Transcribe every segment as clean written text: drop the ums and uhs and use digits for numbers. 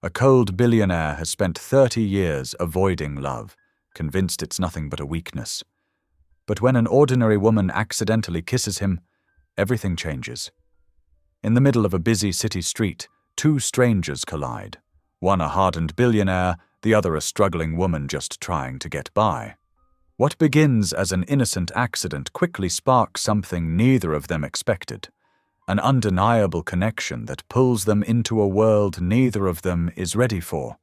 A cold billionaire has spent 30 years avoiding love, convinced it's nothing but a weakness. But when an ordinary woman accidentally kisses him, everything changes. In the middle of a busy city street, two strangers collide. One a hardened billionaire, the other a struggling woman just trying to get by. What begins as an innocent accident quickly sparks something neither of them expected. An undeniable connection that pulls them into a world neither of them is ready for.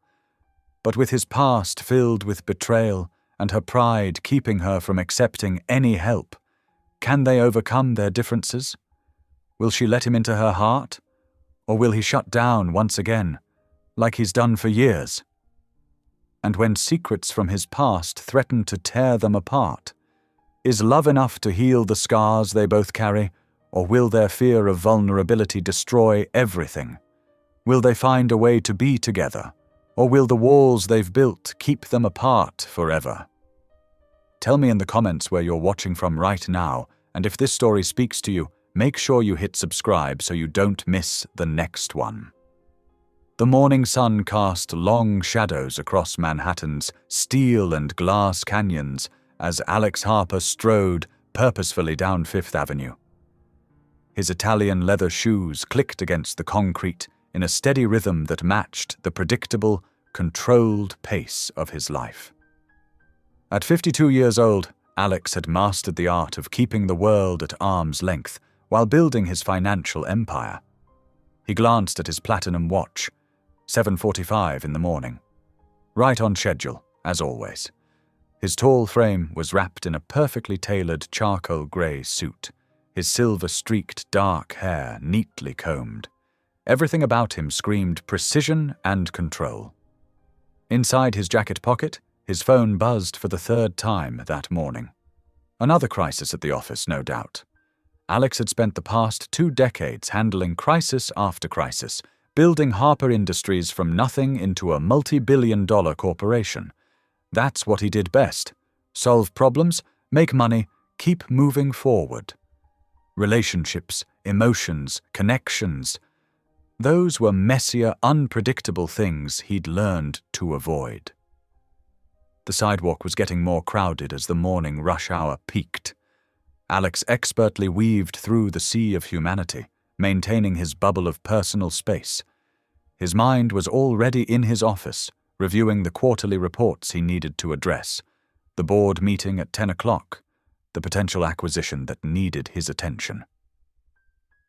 But with his past filled with betrayal and her pride keeping her from accepting any help, can they overcome their differences? Will she let him into her heart? Or will he shut down once again, like he's done for years? And when secrets from his past threaten to tear them apart, is love enough to heal the scars they both carry? Or will their fear of vulnerability destroy everything? Will they find a way to be together? Or will the walls they've built keep them apart forever? Tell me in the comments where you're watching from right now, and if this story speaks to you, make sure you hit subscribe so you don't miss the next one. The morning sun cast long shadows across Manhattan's steel and glass canyons as Alex Harper strode purposefully down Fifth Avenue. His Italian leather shoes clicked against the concrete in a steady rhythm that matched the predictable, controlled pace of his life. At 52 years old, Alex had mastered the art of keeping the world at arm's length while building his financial empire. He glanced at his platinum watch, 7:45 in the morning. Right on schedule, as always. His tall frame was wrapped in a perfectly tailored charcoal grey suit, his silver-streaked dark hair neatly combed. Everything about him screamed precision and control. Inside his jacket pocket, his phone buzzed for the third time that morning. Another crisis at the office, no doubt. Alex had spent the past 2 decades handling crisis after crisis, building Harper Industries from nothing into a multi-billion-dollar corporation. That's what he did best. Solve problems, make money, keep moving forward. Relationships, emotions, connections. Those were messier, unpredictable things he'd learned to avoid. The sidewalk was getting more crowded as the morning rush hour peaked. Alex expertly weaved through the sea of humanity, maintaining his bubble of personal space. His mind was already in his office, reviewing the quarterly reports he needed to address, the board meeting at 10 o'clock, the potential acquisition that needed his attention.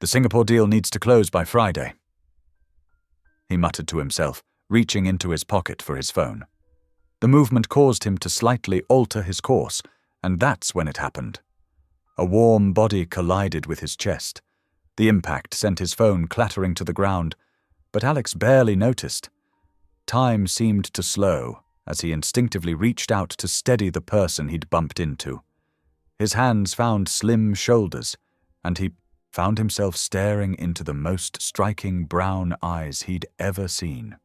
The Singapore deal needs to close by Friday, he muttered to himself, reaching into his pocket for his phone. The movement caused him to slightly alter his course, and that's when it happened. A warm body collided with his chest. The impact sent his phone clattering to the ground, but Alex barely noticed. Time seemed to slow as he instinctively reached out to steady the person he'd bumped into. His hands found slim shoulders, and he found himself staring into the most striking brown eyes he'd ever seen.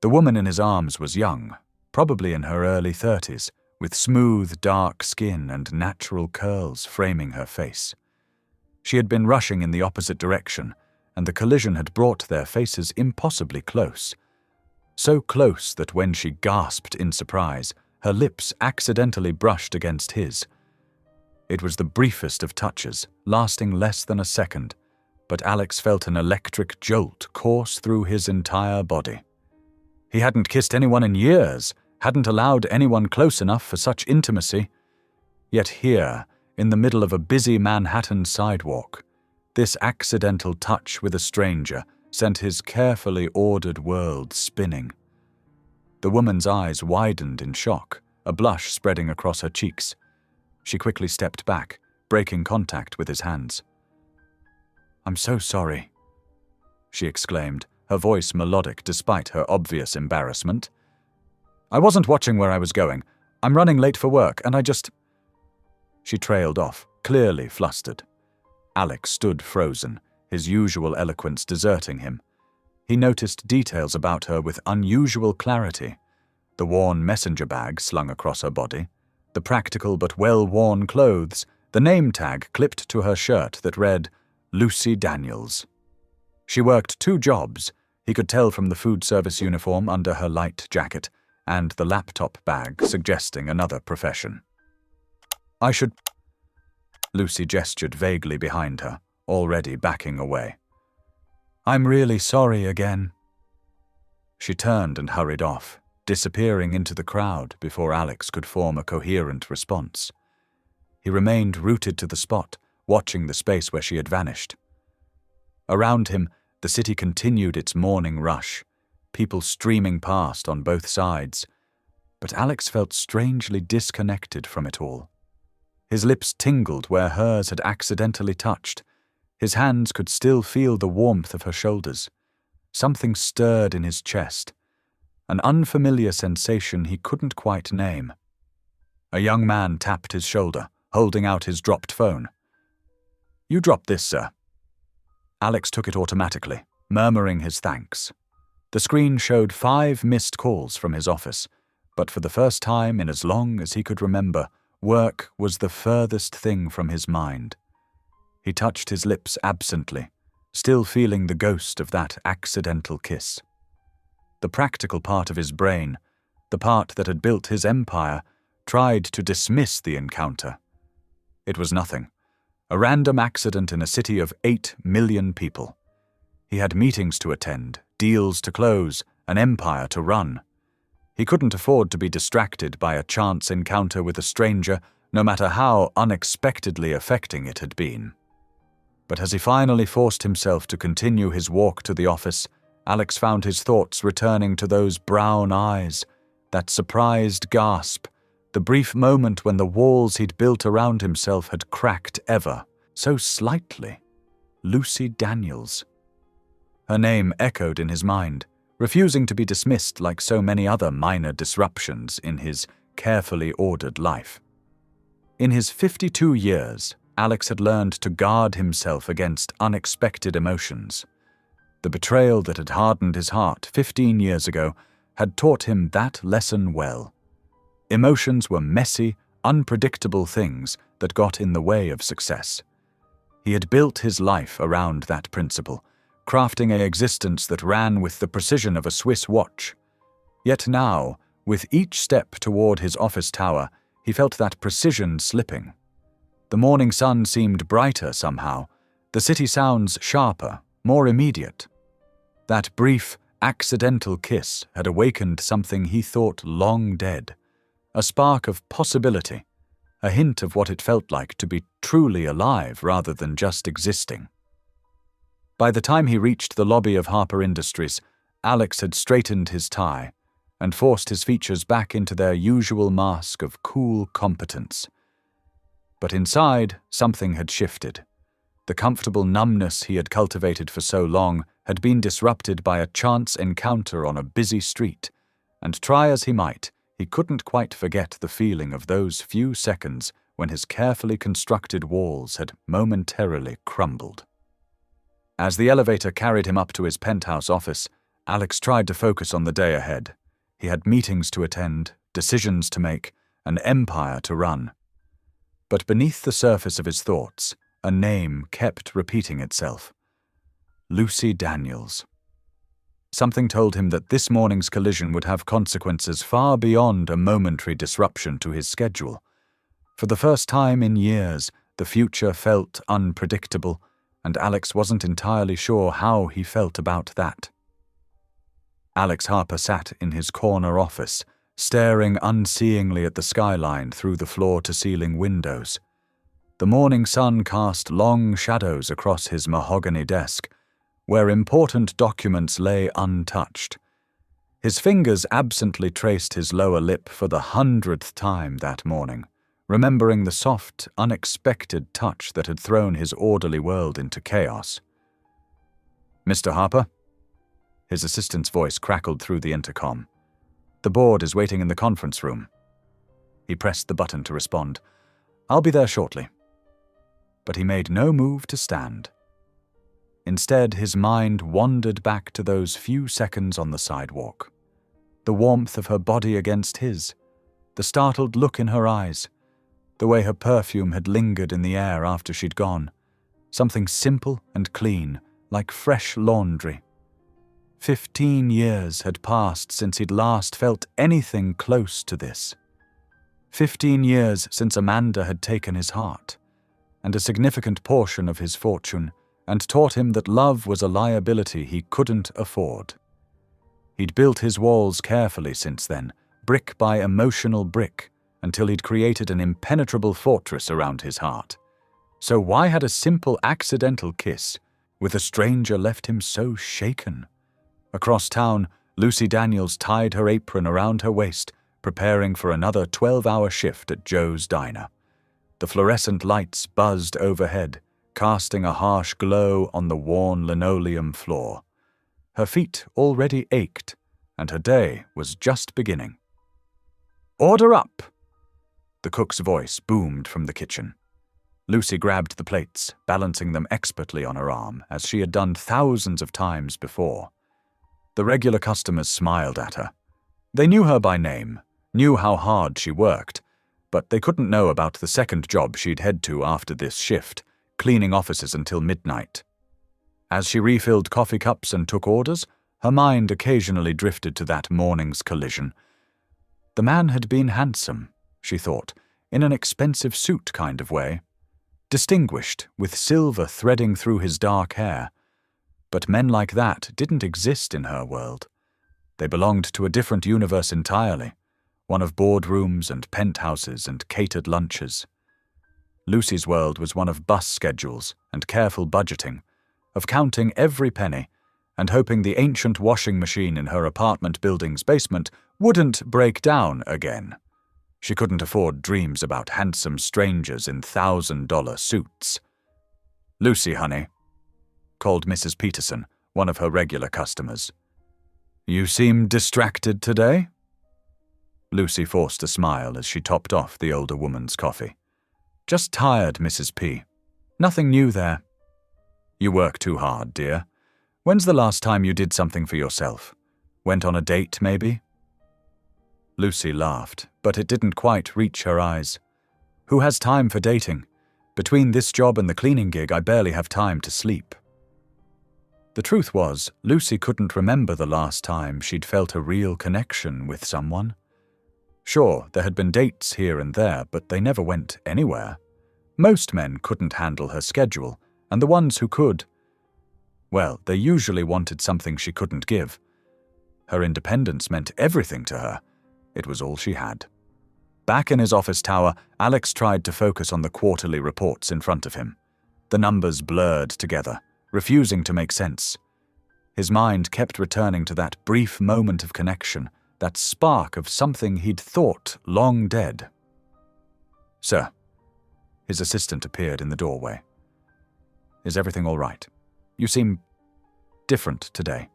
The woman in his arms was young, probably in her early 30s, with smooth, dark skin and natural curls framing her face. She had been rushing in the opposite direction, and the collision had brought their faces impossibly close. So close that when she gasped in surprise, her lips accidentally brushed against his. It was the briefest of touches, lasting less than a second, but Alex felt an electric jolt course through his entire body. He hadn't kissed anyone in years, hadn't allowed anyone close enough for such intimacy. Yet here, in the middle of a busy Manhattan sidewalk, this accidental touch with a stranger sent his carefully ordered world spinning. The woman's eyes widened in shock, a blush spreading across her cheeks. She quickly stepped back, breaking contact with his hands. "I'm so sorry," she exclaimed, her voice melodic despite her obvious embarrassment. "I wasn't watching where I was going. I'm running late for work, and I just—" She trailed off, clearly flustered. Alex stood frozen, his usual eloquence deserting him. He noticed details about her with unusual clarity. The worn messenger bag slung across her body, the practical but well-worn clothes, the name tag clipped to her shirt that read, Lucy Daniels. She worked 2 jobs, He could tell from the food service uniform under her light jacket and the laptop bag suggesting another profession. "I should—" Lucy gestured vaguely behind her, already backing away. "I'm really sorry again." She turned and hurried off, disappearing into the crowd before Alex could form a coherent response. He remained rooted to the spot, watching the space where she had vanished. Around him, the city continued its morning rush, people streaming past on both sides, but Alex felt strangely disconnected from it all. His lips tingled where hers had accidentally touched. His hands could still feel the warmth of her shoulders. Something stirred in his chest, an unfamiliar sensation he couldn't quite name. A young man tapped his shoulder, holding out his dropped phone. "You dropped this, sir." Alex took it automatically, murmuring his thanks. The screen showed 5 missed calls from his office, but for the first time in as long as he could remember, work was the furthest thing from his mind. He touched his lips absently, still feeling the ghost of that accidental kiss. The practical part of his brain, the part that had built his empire, tried to dismiss the encounter. It was nothing. A random accident in a city of 8 million people. He had meetings to attend, deals to close, an empire to run. He couldn't afford to be distracted by a chance encounter with a stranger, no matter how unexpectedly affecting it had been. But as he finally forced himself to continue his walk to the office, Alex found his thoughts returning to those brown eyes, that surprised gasp, the brief moment when the walls he'd built around himself had cracked ever, so slightly. Lucy Daniels. Her name echoed in his mind, refusing to be dismissed like so many other minor disruptions in his carefully ordered life. In his 52 years, Alex had learned to guard himself against unexpected emotions. The betrayal that had hardened his heart 15 years ago had taught him that lesson well. Emotions were messy, unpredictable things that got in the way of success. He had built his life around that principle, crafting an existence that ran with the precision of a Swiss watch. Yet now, with each step toward his office tower, he felt that precision slipping. The morning sun seemed brighter somehow, the city sounds sharper, more immediate. That brief, accidental kiss had awakened something he thought long dead, a spark of possibility, a hint of what it felt like to be truly alive rather than just existing. By the time he reached the lobby of Harper Industries, Alex had straightened his tie and forced his features back into their usual mask of cool competence. But inside, something had shifted. The comfortable numbness he had cultivated for so long had been disrupted by a chance encounter on a busy street, and try as he might, he couldn't quite forget the feeling of those few seconds when his carefully constructed walls had momentarily crumbled. As the elevator carried him up to his penthouse office, Alex tried to focus on the day ahead. He had meetings to attend, decisions to make, an empire to run. But beneath the surface of his thoughts, a name kept repeating itself. Lucy Daniels. Something told him that this morning's collision would have consequences far beyond a momentary disruption to his schedule. For the first time in years, the future felt unpredictable, and Alex wasn't entirely sure how he felt about that. Alex Harper sat in his corner office, staring unseeingly at the skyline through the floor-to-ceiling windows. The morning sun cast long shadows across his mahogany desk, where important documents lay untouched. His fingers absently traced his lower lip for the 100th time that morning, remembering the soft, unexpected touch that had thrown his orderly world into chaos. "Mr. Harper?" His assistant's voice crackled through the intercom. "The board is waiting in the conference room." He pressed the button to respond. "I'll be there shortly." But he made no move to stand. Instead, his mind wandered back to those few seconds on the sidewalk. The warmth of her body against his, the startled look in her eyes, the way her perfume had lingered in the air after she'd gone. Something simple and clean, like fresh laundry. 15 years had passed since he'd last felt anything close to this. 15 years since Amanda had taken his heart, and a significant portion of his fortune, and taught him that love was a liability he couldn't afford. He'd built his walls carefully since then, brick by emotional brick, until he'd created an impenetrable fortress around his heart. So why had a simple accidental kiss with a stranger left him so shaken? Across town, Lucy Daniels tied her apron around her waist, preparing for another 12-hour shift at Joe's diner. The fluorescent lights buzzed overhead, casting a harsh glow on the worn linoleum floor. Her feet already ached, and her day was just beginning. "Order up!" The cook's voice boomed from the kitchen. Lucy grabbed the plates, balancing them expertly on her arm, as she had done thousands of times before. The regular customers smiled at her. They knew her by name, knew how hard she worked, but they couldn't know about the second job she'd head to after this shift, cleaning offices until midnight. As she refilled coffee cups and took orders, her mind occasionally drifted to that morning's collision. The man had been handsome, she thought, in an expensive suit kind of way. Distinguished, with silver threading through his dark hair. But men like that didn't exist in her world. They belonged to a different universe entirely, one of boardrooms and penthouses and catered lunches. Lucy's world was one of bus schedules and careful budgeting, of counting every penny and hoping the ancient washing machine in her apartment building's basement wouldn't break down again. She couldn't afford dreams about handsome strangers in $1,000 suits. "Lucy, honey," called Mrs. Peterson, one of her regular customers. "You seem distracted today?" Lucy forced a smile as she topped off the older woman's coffee. "Just tired, Mrs. P. Nothing new there." "You work too hard, dear. When's the last time you did something for yourself? Went on a date, maybe?" Lucy laughed, but it didn't quite reach her eyes. "Who has time for dating? Between this job and the cleaning gig, I barely have time to sleep." The truth was, Lucy couldn't remember the last time she'd felt a real connection with someone. Sure, there had been dates here and there, but they never went anywhere. Most men couldn't handle her schedule, and the ones who could, well, they usually wanted something she couldn't give. Her independence meant everything to her. It was all she had. Back in his office tower, Alex tried to focus on the quarterly reports in front of him. The numbers blurred together, refusing to make sense. His mind kept returning to that brief moment of connection, that spark of something he'd thought long dead. "Sir." His assistant appeared in the doorway. "Is everything all right? You seem different today."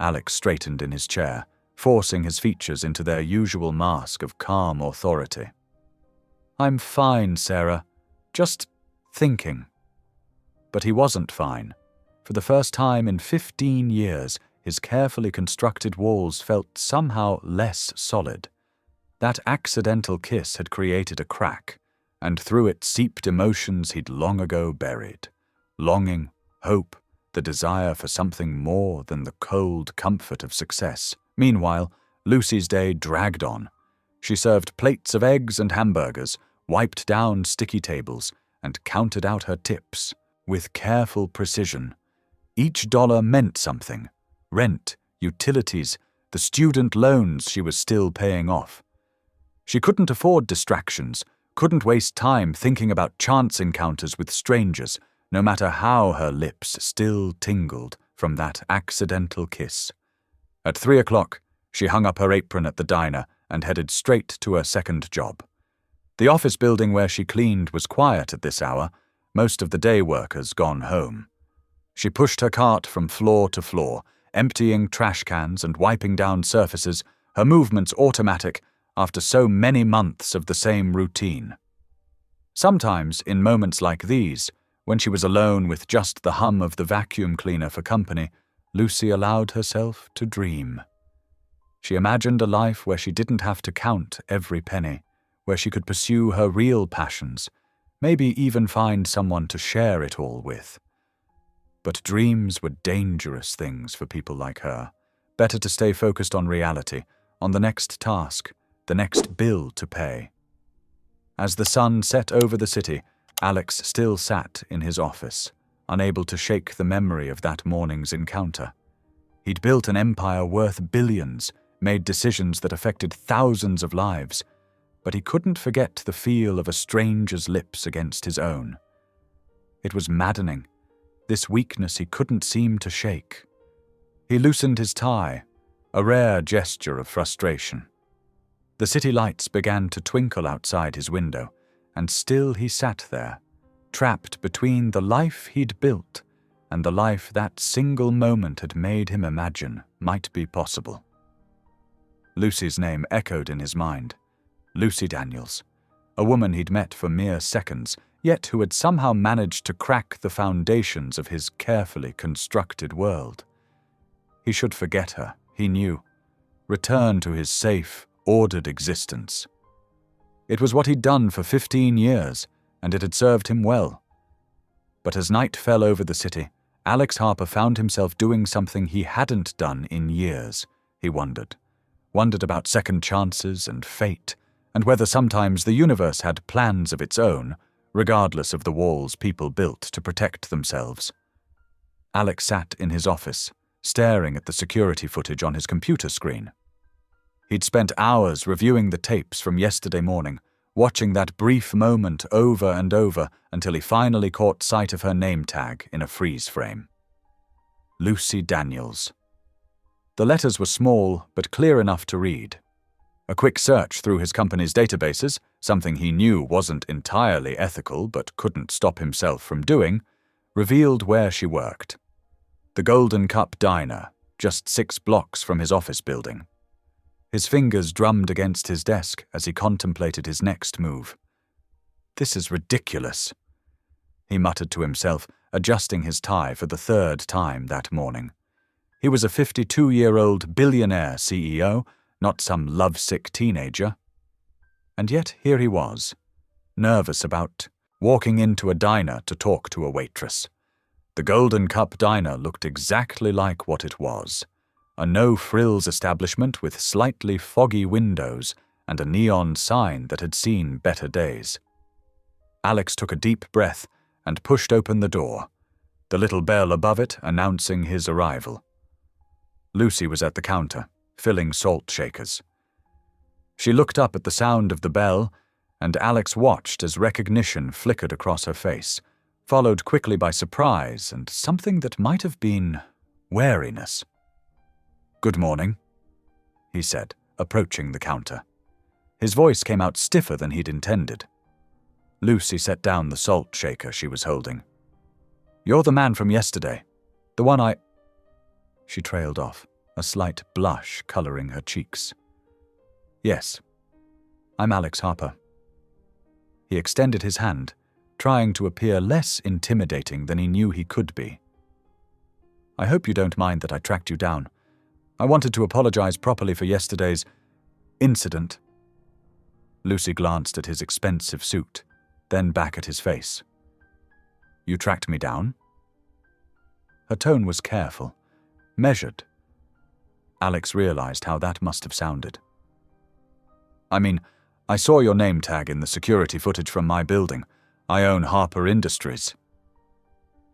Alex straightened in his chair, forcing his features into their usual mask of calm authority. "I'm fine, Sarah. Just thinking." But he wasn't fine. For the first time in 15 years, his carefully constructed walls felt somehow less solid. That accidental kiss had created a crack, and through it seeped emotions he'd long ago buried. Longing, hope, the desire for something more than the cold comfort of success. Meanwhile, Lucy's day dragged on. She served plates of eggs and hamburgers, wiped down sticky tables, and counted out her tips with careful precision. Each dollar meant something. Rent, utilities, the student loans she was still paying off. She couldn't afford distractions, couldn't waste time thinking about chance encounters with strangers, no matter how her lips still tingled from that accidental kiss. At 3 o'clock, she hung up her apron at the diner and headed straight to her second job. The office building where she cleaned was quiet at this hour, most of the day workers gone home. She pushed her cart from floor to floor, emptying trash cans and wiping down surfaces, her movements automatic after so many months of the same routine. Sometimes, in moments like these, when she was alone with just the hum of the vacuum cleaner for company, Lucy allowed herself to dream. She imagined a life where she didn't have to count every penny, where she could pursue her real passions, maybe even find someone to share it all with. But dreams were dangerous things for people like her. Better to stay focused on reality, on the next task, the next bill to pay. As the sun set over the city, Alex still sat in his office, unable to shake the memory of that morning's encounter. He'd built an empire worth billions, made decisions that affected thousands of lives, but he couldn't forget the feel of a stranger's lips against his own. It was maddening, this weakness he couldn't seem to shake. He loosened his tie, a rare gesture of frustration. The city lights began to twinkle outside his window, and still he sat there, trapped between the life he'd built and the life that single moment had made him imagine might be possible. Lucy's name echoed in his mind. Lucy Daniels, a woman he'd met for mere seconds, yet who had somehow managed to crack the foundations of his carefully constructed world. He should forget her, he knew, return to his safe, ordered existence. It was what he'd done for 15 years, and it had served him well. But as night fell over the city, Alex Harper found himself doing something he hadn't done in years. He wondered about second chances and fate, and whether sometimes the universe had plans of its own, regardless of the walls people built to protect themselves. Alex sat in his office, staring at the security footage on his computer screen. He'd spent hours reviewing the tapes from yesterday morning, watching that brief moment over and over until he finally caught sight of her name tag in a freeze frame. Lucy Daniels. The letters were small but clear enough to read. A quick search through his company's databases, something he knew wasn't entirely ethical but couldn't stop himself from doing, revealed where she worked. The Golden Cup Diner, just 6 blocks from his office building. His fingers drummed against his desk as he contemplated his next move. "This is ridiculous," he muttered to himself, adjusting his tie for the 3rd time that morning. He was a 52-year-old billionaire CEO, not some lovesick teenager. And yet here he was, nervous about walking into a diner to talk to a waitress. The Golden Cup Diner looked exactly like what it was. A no-frills establishment with slightly foggy windows and a neon sign that had seen better days. Alex took a deep breath and pushed open the door, the little bell above it announcing his arrival. Lucy was at the counter, filling salt shakers. She looked up at the sound of the bell, and Alex watched as recognition flickered across her face, followed quickly by surprise and something that might have been wariness. "Good morning," he said, approaching the counter. His voice came out stiffer than he'd intended. Lucy set down the salt shaker she was holding. "You're the man from yesterday. The one I—" She trailed off, a slight blush coloring her cheeks. "Yes, I'm Alex Harper." He extended his hand, trying to appear less intimidating than he knew he could be. "I hope you don't mind that I tracked you down. I wanted to apologize properly for yesterday's incident." Lucy glanced at his expensive suit, then back at his face. "You tracked me down?" Her tone was careful, measured. Alex realized how that must have sounded. "I mean, I saw your name tag in the security footage from my building. I own Harper Industries."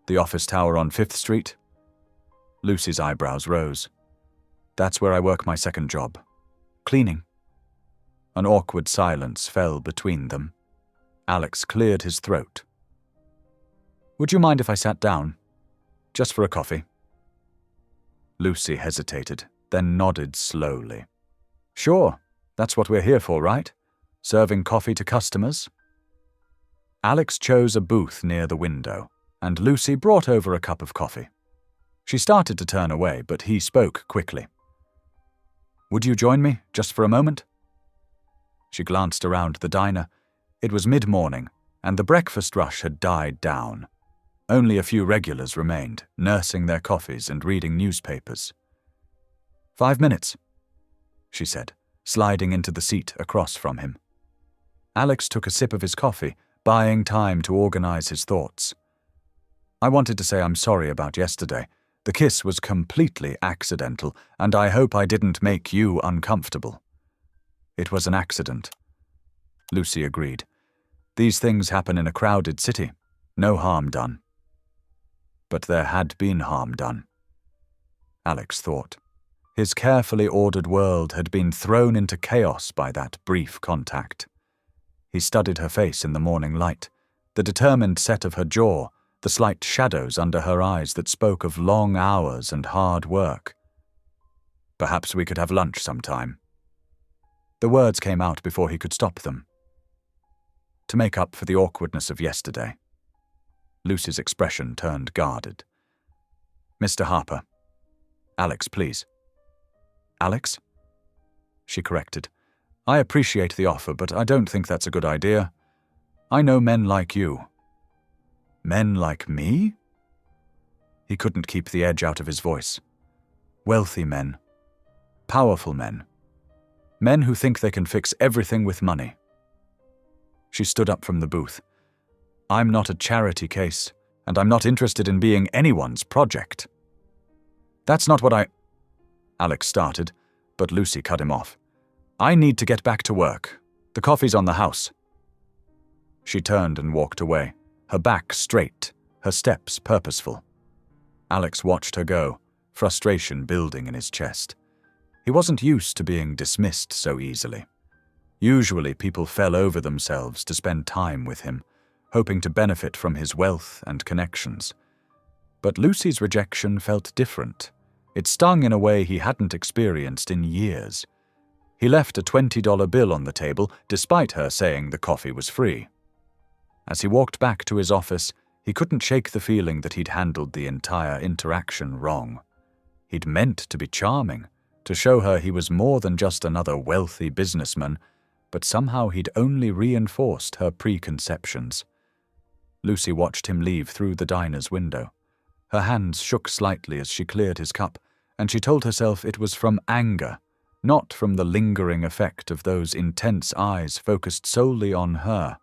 "The office tower on 5th Street?" Lucy's eyebrows rose. "That's where I work my second job. Cleaning." An awkward silence fell between them. Alex cleared his throat. "Would you mind if I sat down? Just for a coffee?" Lucy hesitated, then nodded slowly. "Sure, that's what we're here for, right? Serving coffee to customers?" Alex chose a booth near the window, and Lucy brought over a cup of coffee. She started to turn away, but he spoke quickly. "Would you join me, just for a moment?" She glanced around the diner. It was mid-morning, and the breakfast rush had died down. Only a few regulars remained, nursing their coffees and reading newspapers. "5 minutes," she said, sliding into the seat across from him. Alex took a sip of his coffee, buying time to organize his thoughts. I wanted to say I'm sorry about yesterday. The kiss was completely accidental, and I hope I didn't make you uncomfortable." "It was an accident," Lucy agreed. "These things happen in a crowded city. No harm done." But there had been harm done, Alex thought. His carefully ordered world had been thrown into chaos by that brief contact. He studied her face in the morning light, the determined set of her jaw, the slight shadows under her eyes that spoke of long hours and hard work. "Perhaps we could have lunch sometime." The words came out before he could stop them. To make up for the awkwardness of yesterday. Lucy's expression turned guarded. "Mr. Harper." "Alex, please." "Alex?" She corrected. "I appreciate the offer, but I don't think that's a good idea. I know men like you." "Men like me?" He couldn't keep the edge out of his voice. "Wealthy men. Powerful men. Men who think they can fix everything with money." She stood up from the booth. "I'm not a charity case, and I'm not interested in being anyone's project." "That's not what I—" Alex started, but Lucy cut him off. "I need to get back to work. The coffee's on the house." She turned and walked away, her back straight, her steps purposeful. Alex watched her go, frustration building in his chest. He wasn't used to being dismissed so easily. Usually people fell over themselves to spend time with him, hoping to benefit from his wealth and connections. But Lucy's rejection felt different. It stung in a way he hadn't experienced in years. He left a $20 bill on the table, despite her saying the coffee was free. As he walked back to his office, he couldn't shake the feeling that he'd handled the entire interaction wrong. He'd meant to be charming, to show her he was more than just another wealthy businessman, but somehow he'd only reinforced her preconceptions. Lucy watched him leave through the diner's window. Her hands shook slightly as she cleared his cup, and she told herself it was from anger, not from the lingering effect of those intense eyes focused solely on her.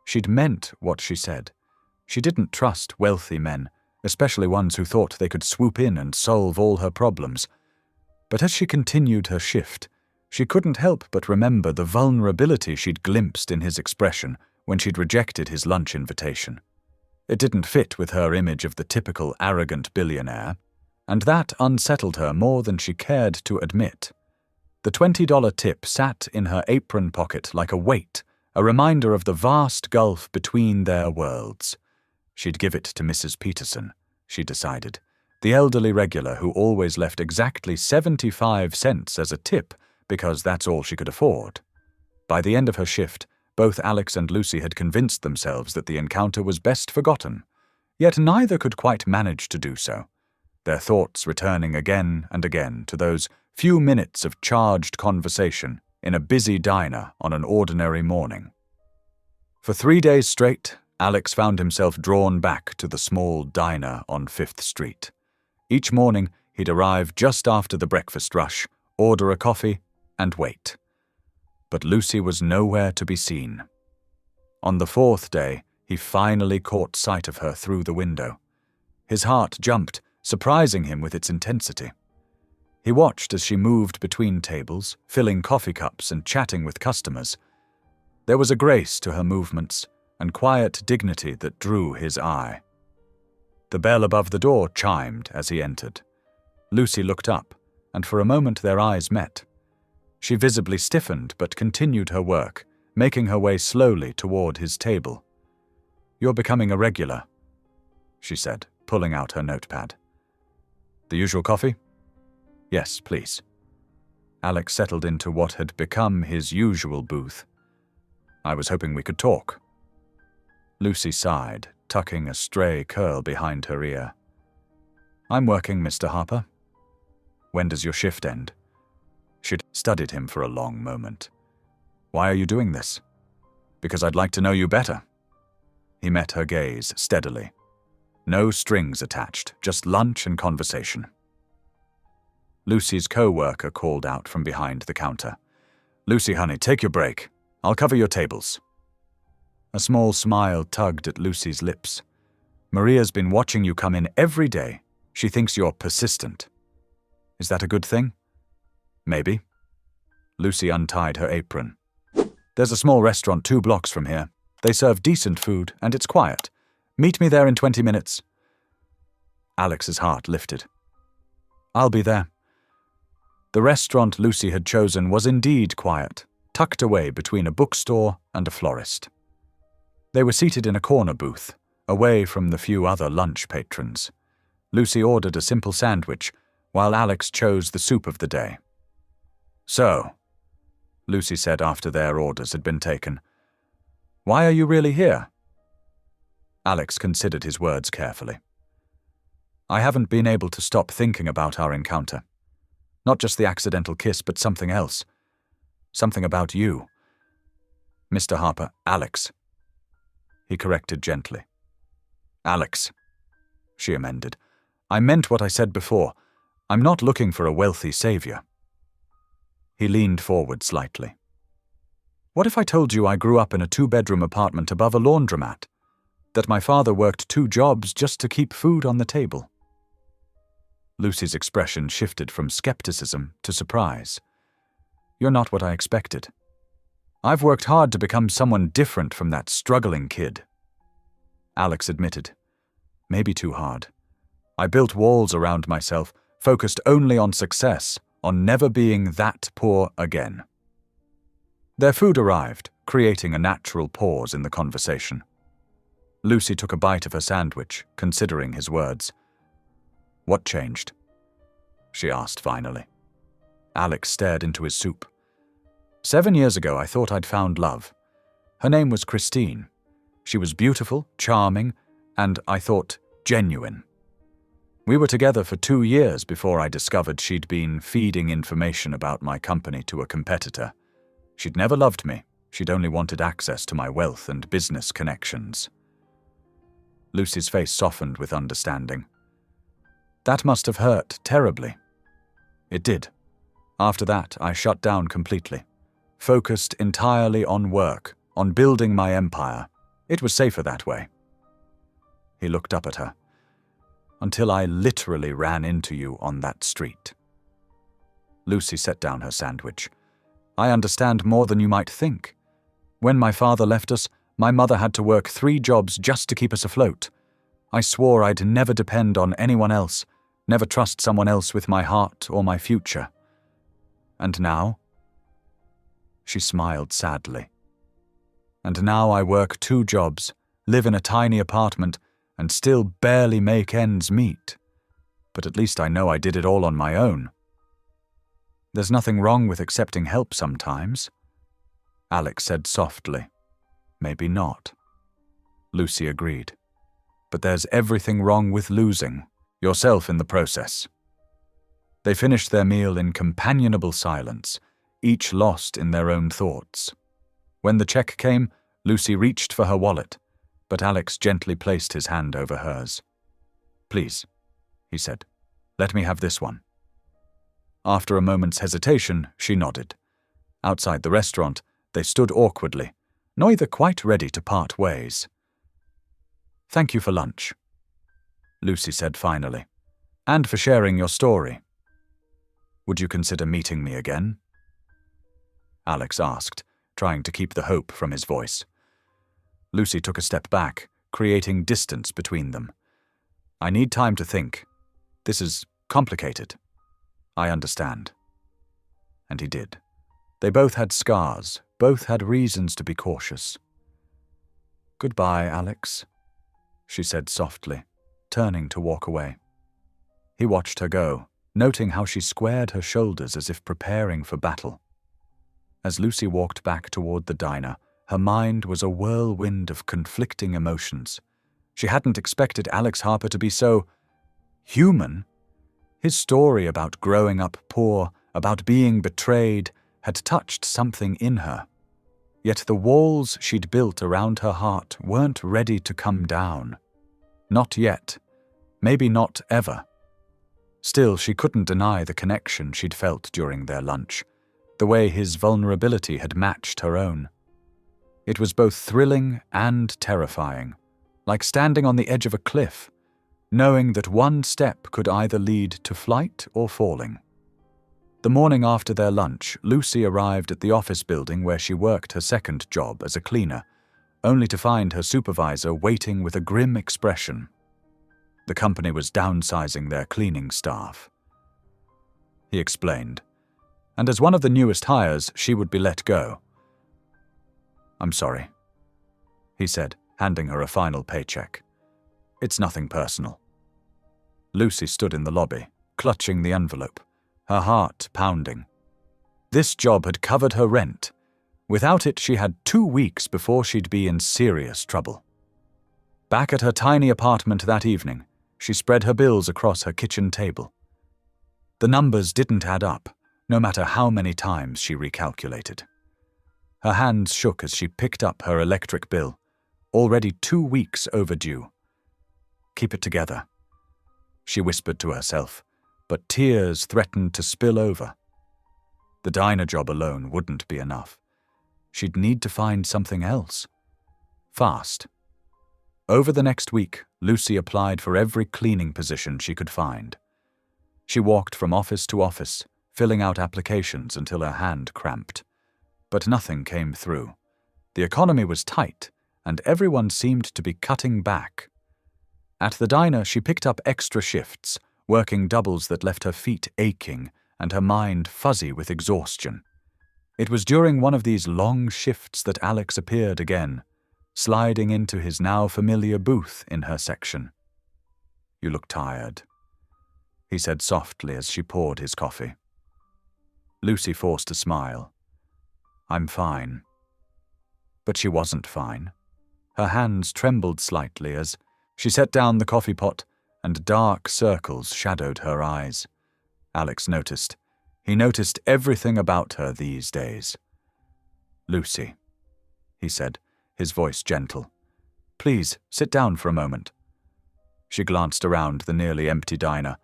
She'd meant what she said. She didn't trust wealthy men, especially ones who thought they could swoop in and solve all her problems. But as she continued her shift, she couldn't help but remember the vulnerability she'd glimpsed in his expression when she'd rejected his lunch invitation. It didn't fit with her image of the typical arrogant billionaire, and that unsettled her more than she cared to admit. The $20 tip sat in her apron pocket like a weight, a reminder of the vast gulf between their worlds. She'd give it to Mrs. Peterson, she decided, the elderly regular who always left exactly 75 cents as a tip because that's all she could afford. By the end of her shift, both Alex and Lucy had convinced themselves that the encounter was best forgotten, yet neither could quite manage to do so, their thoughts returning again and again to those few minutes of charged conversation in a busy diner on an ordinary morning. For 3 days straight, Alex found himself drawn back to the small diner on 5th Street. Each morning, he'd arrive just after the breakfast rush, order a coffee, and wait. But Lucy was nowhere to be seen. On the 4th day, he finally caught sight of her through the window. His heart jumped, surprising him with its intensity. He watched as she moved between tables, filling coffee cups and chatting with customers. There was a grace to her movements and quiet dignity that drew his eye. The bell above the door chimed as he entered. Lucy looked up, and for a moment their eyes met. She visibly stiffened but continued her work, making her way slowly toward his table. "You're becoming a regular," she said, pulling out her notepad. "The usual coffee?" "Yes, please." Alex settled into what had become his usual booth. "I was hoping we could talk." Lucy sighed, tucking a stray curl behind her ear. "I'm working, Mr. Harper." "When does your shift end?" She'd studied him for a long moment. "Why are you doing this?" "Because I'd like to know you better." He met her gaze steadily. No strings attached, just lunch and conversation. Lucy's co-worker called out from behind the counter. "Lucy, honey, take your break. I'll cover your tables." A small smile tugged at Lucy's lips. Maria's been watching you come in every day. She thinks you're persistent. Is that a good thing? Maybe. Lucy untied her apron. There's a small restaurant 2 blocks from here. They serve decent food, and it's quiet. Meet me there in 20 minutes. Alex's heart lifted. I'll be there. The restaurant Lucy had chosen was indeed quiet, tucked away between a bookstore and a florist. They were seated in a corner booth, away from the few other lunch patrons. Lucy ordered a simple sandwich, while Alex chose the soup of the day. So, Lucy said after their orders had been taken, why are you really here? Alex considered his words carefully. I haven't been able to stop thinking about our encounter. Not just the accidental kiss, but something else. Something about you. Mr. Harper, Alex. He corrected gently. Alex, she amended. I meant what I said before. I'm not looking for a wealthy savior. He leaned forward slightly. What if I told you I grew up in a 2-bedroom apartment above a laundromat? That my father worked 2 jobs just to keep food on the table? Lucy's expression shifted from skepticism to surprise. You're not what I expected. I've worked hard to become someone different from that struggling kid. Alex admitted. Maybe too hard. I built walls around myself, focused only on success, on never being that poor again. Their food arrived, creating a natural pause in the conversation. Lucy took a bite of her sandwich, considering his words. What changed? She asked finally. Alex stared into his soup. 7 years ago, I thought I'd found love. Her name was Christine. She was beautiful, charming, and, I thought, genuine. We were together for 2 years before I discovered she'd been feeding information about my company to a competitor. She'd never loved me. She'd only wanted access to my wealth and business connections. Lucy's face softened with understanding. That must have hurt terribly. It did. After that, I shut down completely. Focused entirely on work, on building my empire. It was safer that way. He looked up at her. Until I literally ran into you on that street. Lucy set down her sandwich. I understand more than you might think. When my father left us, my mother had to work 3 jobs just to keep us afloat. I swore I'd never depend on anyone else, never trust someone else with my heart or my future. And now? She smiled sadly. And now I work 2 jobs, live in a tiny apartment, and still barely make ends meet. But at least I know I did it all on my own. There's nothing wrong with accepting help sometimes. Alex said softly. Maybe not. Lucy agreed. But there's everything wrong with losing, yourself in the process. They finished their meal in companionable silence, each lost in their own thoughts. When the check came, Lucy reached for her wallet, but Alex gently placed his hand over hers. Please, he said, let me have this one. After a moment's hesitation, she nodded. Outside the restaurant, they stood awkwardly, neither quite ready to part ways. Thank you for lunch, Lucy said finally, and for sharing your story. Would you consider meeting me again? Alex asked, trying to keep the hope from his voice. Lucy took a step back, creating distance between them. I need time to think. This is complicated. I understand. And he did. They both had scars, both had reasons to be cautious. Goodbye, Alex, she said softly, turning to walk away. He watched her go, noting how she squared her shoulders as if preparing for battle. As Lucy walked back toward the diner, her mind was a whirlwind of conflicting emotions. She hadn't expected Alex Harper to be so human. His story about growing up poor, about being betrayed, had touched something in her. Yet the walls she'd built around her heart weren't ready to come down. Not yet. Maybe not ever. Still, she couldn't deny the connection she'd felt during their lunch, the way his vulnerability had matched her own. It was both thrilling and terrifying, like standing on the edge of a cliff, knowing that one step could either lead to flight or falling. The morning after their lunch, Lucy arrived at the office building where she worked her second job as a cleaner, only to find her supervisor waiting with a grim expression. The company was downsizing their cleaning staff. He explained, and as one of the newest hires, she would be let go. "I'm sorry," he said, handing her a final paycheck. "It's nothing personal." Lucy stood in the lobby, clutching the envelope, her heart pounding. This job had covered her rent. Without it, she had 2 weeks before she'd be in serious trouble. Back at her tiny apartment that evening, she spread her bills across her kitchen table. The numbers didn't add up, no matter how many times she recalculated. Her hands shook as she picked up her electric bill, already 2 weeks overdue. "Keep it together," she whispered to herself, but tears threatened to spill over. The diner job alone wouldn't be enough. She'd need to find something else. Fast. Over the next week, Lucy applied for every cleaning position she could find. She walked from office to office, filling out applications until her hand cramped. But nothing came through. The economy was tight, and everyone seemed to be cutting back. At the diner, she picked up extra shifts, working doubles that left her feet aching and her mind fuzzy with exhaustion. It was during one of these long shifts that Alex appeared again, sliding into his now familiar booth in her section. "You look tired," he said softly as she poured his coffee. Lucy forced a smile. "I'm fine." But she wasn't fine. Her hands trembled slightly as she set down the coffee pot, and dark circles shadowed her eyes. Alex noticed. He noticed everything about her these days. "Lucy," he said, his voice gentle. "Please, sit down for a moment." She glanced around the nearly empty diner.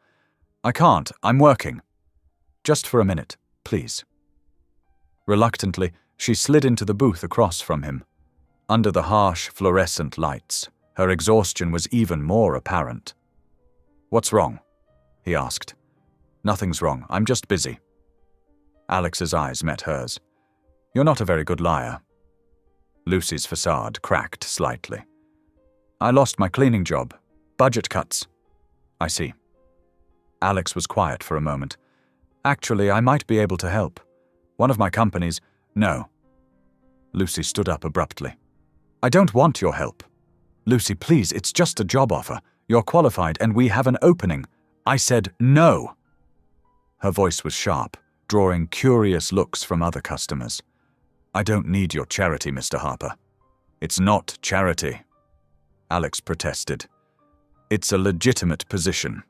"I can't, I'm working." "Just for a minute, please." Reluctantly, she slid into the booth across from him. Under the harsh fluorescent lights, her exhaustion was even more apparent. "What's wrong?" he asked. "Nothing's wrong, I'm just busy." Alex's eyes met hers. "You're not a very good liar." Lucy's facade cracked slightly. "I lost my cleaning job. Budget cuts." "I see." Alex was quiet for a moment. "Actually, I might be able to help. One of my companies—" "No." Lucy stood up abruptly. "I don't want your help. Lucy, please, it's just a job offer. You're qualified and we have an opening. I said no." Her voice was sharp, drawing curious looks from other customers. "I don't need your charity, Mr. Harper." "It's not charity," Alex protested. "It's a legitimate position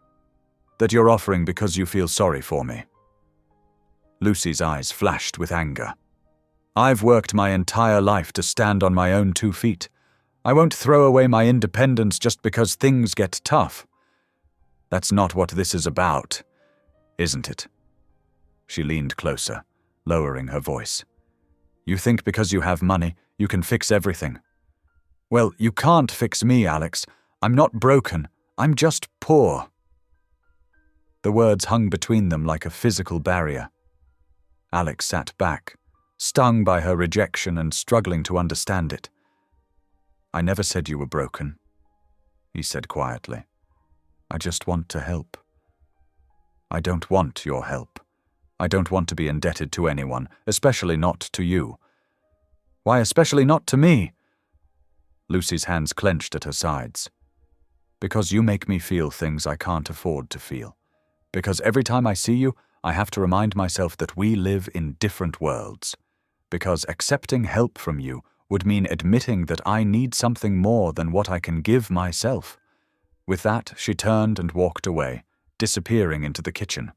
that you're offering because you feel sorry for me." Lucy's eyes flashed with anger. "I've worked my entire life to stand on my own 2 feet. I won't throw away my independence just because things get tough. That's not what this is about, isn't it?" She leaned closer, lowering her voice. "You think because you have money, you can fix everything. Well, you can't fix me, Alex. I'm not broken. I'm just poor." The words hung between them like a physical barrier. Alex sat back, stung by her rejection and struggling to understand it. "I never said you were broken," he said quietly. "I just want to help." "I don't want your help. I don't want to be indebted to anyone, especially not to you." "Why especially not to me?" Lucy's hands clenched at her sides. "Because you make me feel things I can't afford to feel. Because every time I see you, I have to remind myself that we live in different worlds. Because accepting help from you would mean admitting that I need something more than what I can give myself." With that, she turned and walked away, disappearing into the kitchen.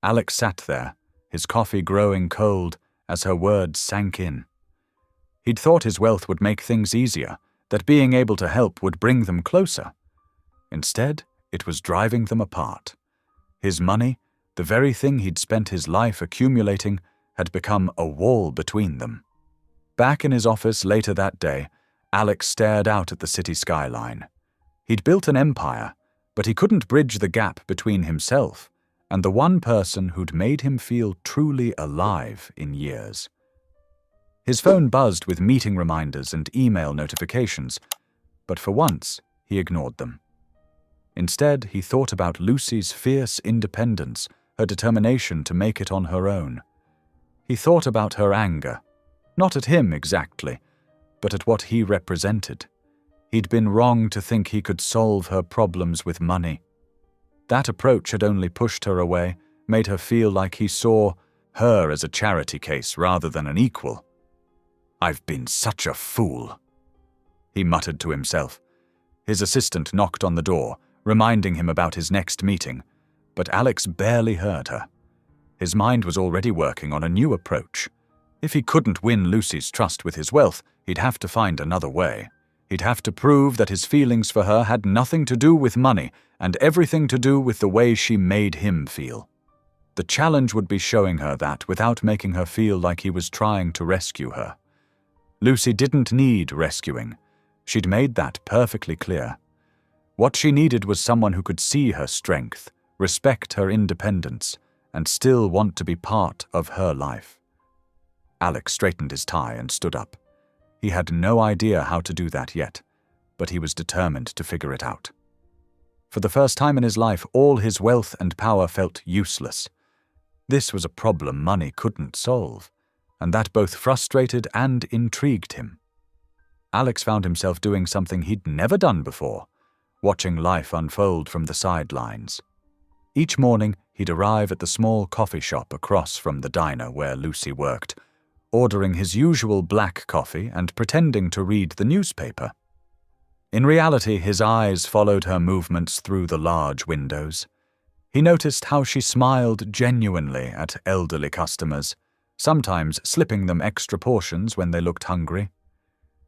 Alex sat there, his coffee growing cold as her words sank in. He'd thought his wealth would make things easier, that being able to help would bring them closer. Instead, it was driving them apart. His money, the very thing he'd spent his life accumulating, had become a wall between them. Back in his office later that day, Alex stared out at the city skyline. He'd built an empire, but he couldn't bridge the gap between himself and the one person who'd made him feel truly alive in years. His phone buzzed with meeting reminders and email notifications, but for once, he ignored them. Instead, he thought about Lucy's fierce independence, her determination to make it on her own. He thought about her anger, not at him exactly, but at what he represented. He'd been wrong to think he could solve her problems with money. That approach had only pushed her away, made her feel like he saw her as a charity case rather than an equal. "I've been such a fool," he muttered to himself. His assistant knocked on the door, reminding him about his next meeting, but Alex barely heard her. His mind was already working on a new approach. If he couldn't win Lucy's trust with his wealth, he'd have to find another way. He'd have to prove that his feelings for her had nothing to do with money and everything to do with the way she made him feel. The challenge would be showing her that without making her feel like he was trying to rescue her. Lucy didn't need rescuing. She'd made that perfectly clear. What she needed was someone who could see her strength, respect her independence, and still want to be part of her life. Alex straightened his tie and stood up. He had no idea how to do that yet, but he was determined to figure it out. For the first time in his life, all his wealth and power felt useless. This was a problem money couldn't solve, and that both frustrated and intrigued him. Alex found himself doing something he'd never done before, watching life unfold from the sidelines. Each morning, he'd arrive at the small coffee shop across from the diner where Lucy worked, ordering his usual black coffee and pretending to read the newspaper. In reality, his eyes followed her movements through the large windows. He noticed how she smiled genuinely at elderly customers, sometimes slipping them extra portions when they looked hungry.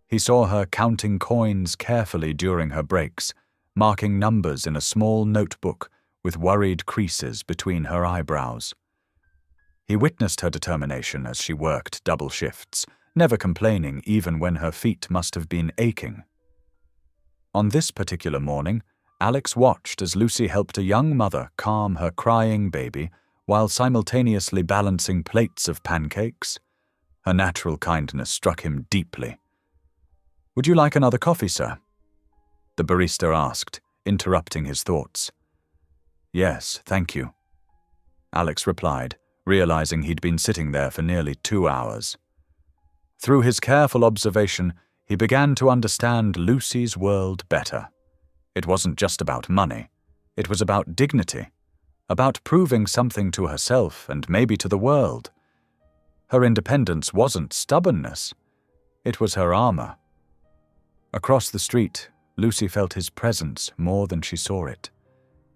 He saw her counting coins carefully during her breaks, marking numbers in a small notebook with worried creases between her eyebrows. He witnessed her determination as she worked double shifts, never complaining even when her feet must have been aching. On this particular morning, Alex watched as Lucy helped a young mother calm her crying baby while simultaneously balancing plates of pancakes. Her natural kindness struck him deeply. "Would you like another coffee, sir?" the barista asked, interrupting his thoughts. "Yes, thank you," Alex replied, realizing he'd been sitting there for nearly 2 hours. Through his careful observation, he began to understand Lucy's world better. It wasn't just about money. It was about dignity, about proving something to herself and maybe to the world. Her independence wasn't stubbornness. It was her armor. Across the street, Lucy felt his presence more than she saw it.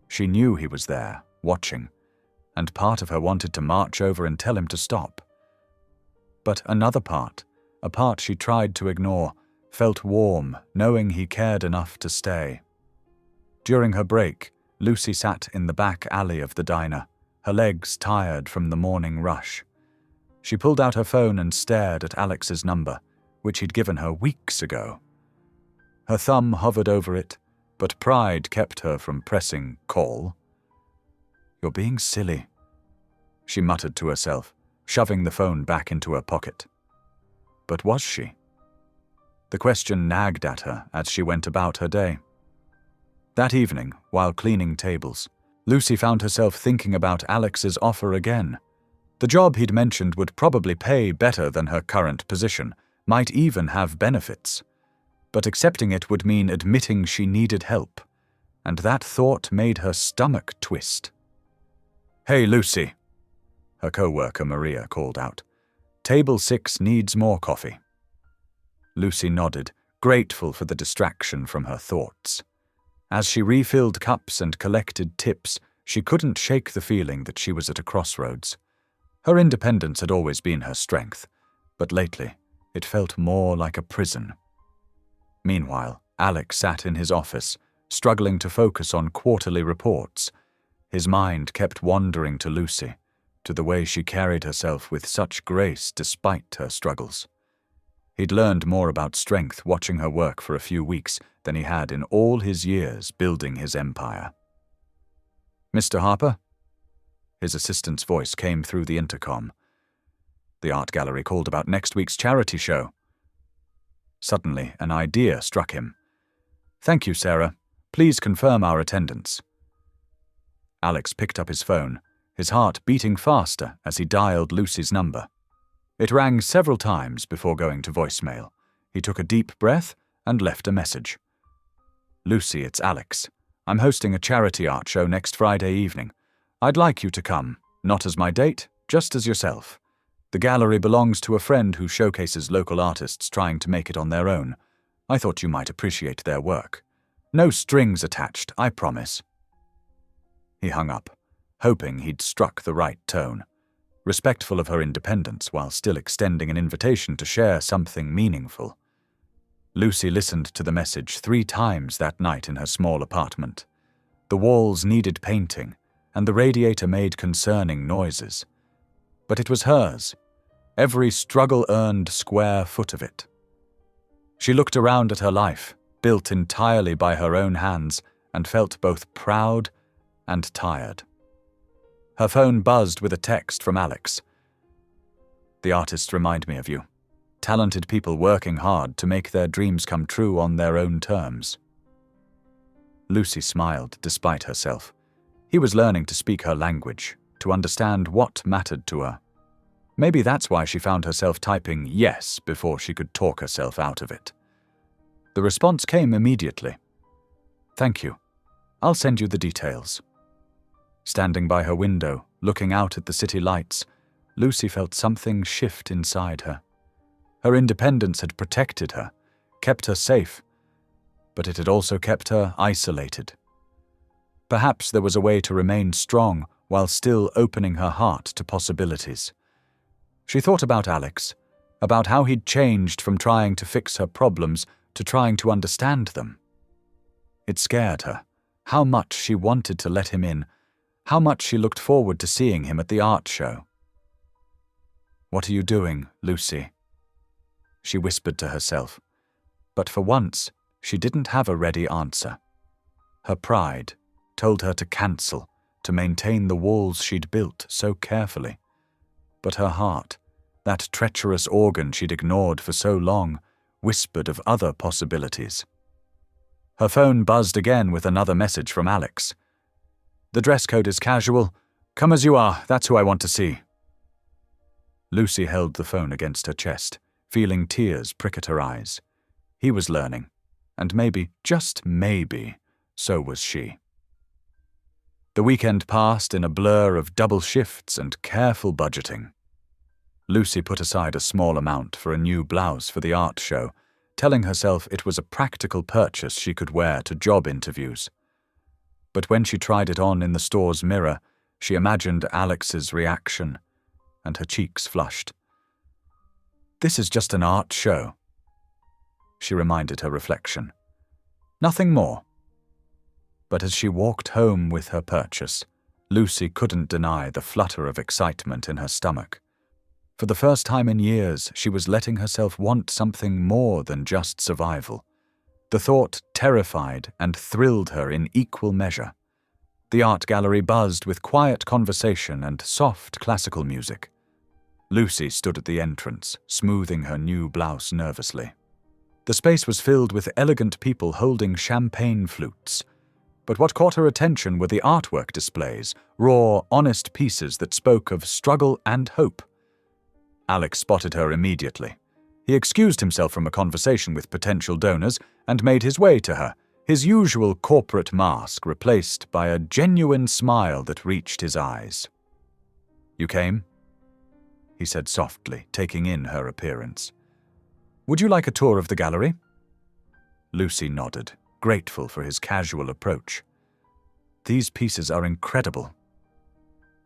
She knew he was there, watching, and part of her wanted to march over and tell him to stop. But another part, a part she tried to ignore, felt warm, knowing he cared enough to stay. During her break, Lucy sat in the back alley of the diner, her legs tired from the morning rush. She pulled out her phone and stared at Alex's number, which he'd given her weeks ago. Her thumb hovered over it, but pride kept her from pressing call. "You're being silly," she muttered to herself, shoving the phone back into her pocket. But was she? The question nagged at her as she went about her day. That evening, while cleaning tables, Lucy found herself thinking about Alex's offer again. The job he'd mentioned would probably pay better than her current position, might even have benefits. But accepting it would mean admitting she needed help, and that thought made her stomach twist. "Hey, Lucy," her co-worker Maria called out. "Table 6 needs more coffee." Lucy nodded, grateful for the distraction from her thoughts. As she refilled cups and collected tips, she couldn't shake the feeling that she was at a crossroads. Her independence had always been her strength, but lately it felt more like a prison. Meanwhile, Alex sat in his office, struggling to focus on quarterly reports. His mind kept wandering to Lucy, to the way she carried herself with such grace despite her struggles. He'd learned more about strength watching her work for a few weeks than he had in all his years building his empire. "Mr. Harper?" His assistant's voice came through the intercom. The art gallery called about next week's charity show. Suddenly, an idea struck him. "Thank you, Sarah. Please confirm our attendance." Alex picked up his phone, his heart beating faster as he dialed Lucy's number. It rang several times before going to voicemail. He took a deep breath and left a message. "Lucy, it's Alex. I'm hosting a charity art show next Friday evening. I'd like you to come, not as my date, just as yourself. The gallery belongs to a friend who showcases local artists trying to make it on their own. I thought you might appreciate their work. No strings attached, I promise." He hung up, hoping he'd struck the right tone, respectful of her independence while still extending an invitation to share something meaningful. Lucy listened to the message 3 times that night in her small apartment. The walls needed painting, and the radiator made concerning noises. But it was hers, every struggle-earned square foot of it. She looked around at her life, built entirely by her own hands, and felt both proud and tired. Her phone buzzed with a text from Alex. "The artists remind me of you. Talented people working hard to make their dreams come true on their own terms." Lucy smiled despite herself. He was learning to speak her language, to understand what mattered to her. Maybe that's why she found herself typing yes before she could talk herself out of it. The response came immediately. "Thank you. I'll send you the details." Standing by her window, looking out at the city lights, Lucy felt something shift inside her. Her independence had protected her, kept her safe, but it had also kept her isolated. Perhaps there was a way to remain strong while still opening her heart to possibilities. She thought about Alex, about how he'd changed from trying to fix her problems to trying to understand them. It scared her, how much she wanted to let him in, how much she looked forward to seeing him at the art show. "What are you doing, Lucy?" she whispered to herself, but for once she didn't have a ready answer. Her pride told her to cancel, to maintain the walls she'd built so carefully. But her heart, that treacherous organ she'd ignored for so long, whispered of other possibilities. Her phone buzzed again with another message from Alex. "The dress code is casual. Come as you are, that's who I want to see." Lucy held the phone against her chest, feeling tears prick at her eyes. He was learning, and maybe, just maybe, so was she. The weekend passed in a blur of double shifts and careful budgeting. Lucy put aside a small amount for a new blouse for the art show, telling herself it was a practical purchase she could wear to job interviews. But when she tried it on in the store's mirror, she imagined Alex's reaction, and her cheeks flushed. "This is just an art show," she reminded her reflection. "Nothing more." But as she walked home with her purchase, Lucy couldn't deny the flutter of excitement in her stomach. For the first time in years, she was letting herself want something more than just survival. The thought terrified and thrilled her in equal measure. The art gallery buzzed with quiet conversation and soft classical music. Lucy stood at the entrance, smoothing her new blouse nervously. The space was filled with elegant people holding champagne flutes. But what caught her attention were the artwork displays, raw, honest pieces that spoke of struggle and hope. Alex spotted her immediately. He excused himself from a conversation with potential donors and made his way to her, his usual corporate mask replaced by a genuine smile that reached his eyes. "You came?" he said softly, taking in her appearance. "Would you like a tour of the gallery?" Lucy nodded, grateful for his casual approach. "These pieces are incredible,"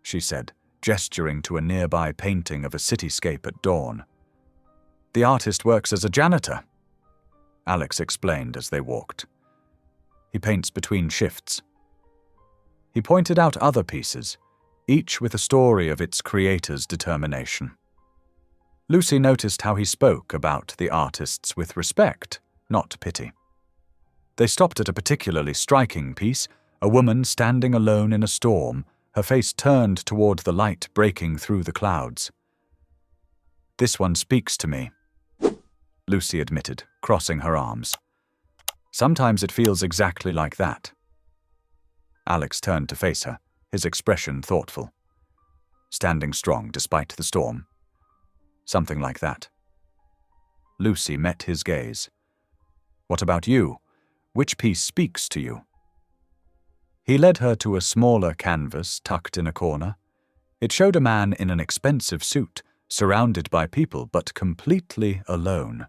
she said, gesturing to a nearby painting of a cityscape at dawn. "The artist works as a janitor," Alex explained as they walked. "He paints between shifts." He pointed out other pieces, each with a story of its creator's determination. Lucy noticed how he spoke about the artists with respect, not pity. They stopped at a particularly striking piece, a woman standing alone in a storm, her face turned toward the light breaking through the clouds. "This one speaks to me," Lucy admitted, crossing her arms. "Sometimes it feels exactly like that." Alex turned to face her, his expression thoughtful. "Standing strong despite the storm. Something like that." Lucy met his gaze. "What about you? Which piece speaks to you?" He led her to a smaller canvas tucked in a corner. It showed a man in an expensive suit, surrounded by people but completely alone.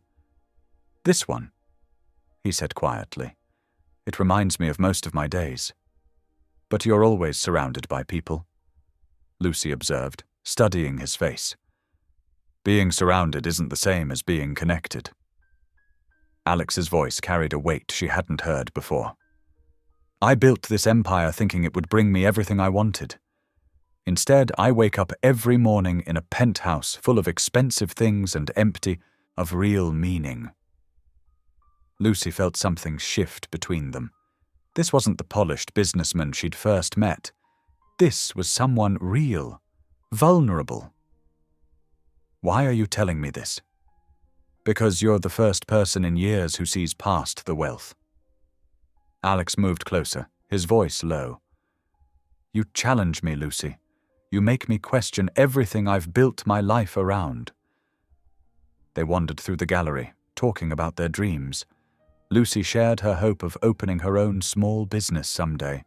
"This one," he said quietly. "It reminds me of most of my days." "But you're always surrounded by people," Lucy observed, studying his face. "Being surrounded isn't the same as being connected." Alex's voice carried a weight she hadn't heard before. "I built this empire thinking it would bring me everything I wanted. Instead, I wake up every morning in a penthouse full of expensive things and empty of real meaning." Lucy felt something shift between them. This wasn't the polished businessman she'd first met. This was someone real, vulnerable. "Why are you telling me this?" "Because you're the first person in years who sees past the wealth." Alex moved closer, his voice low. "You challenge me, Lucy. You make me question everything I've built my life around." They wandered through the gallery, talking about their dreams. Lucy shared her hope of opening her own small business someday,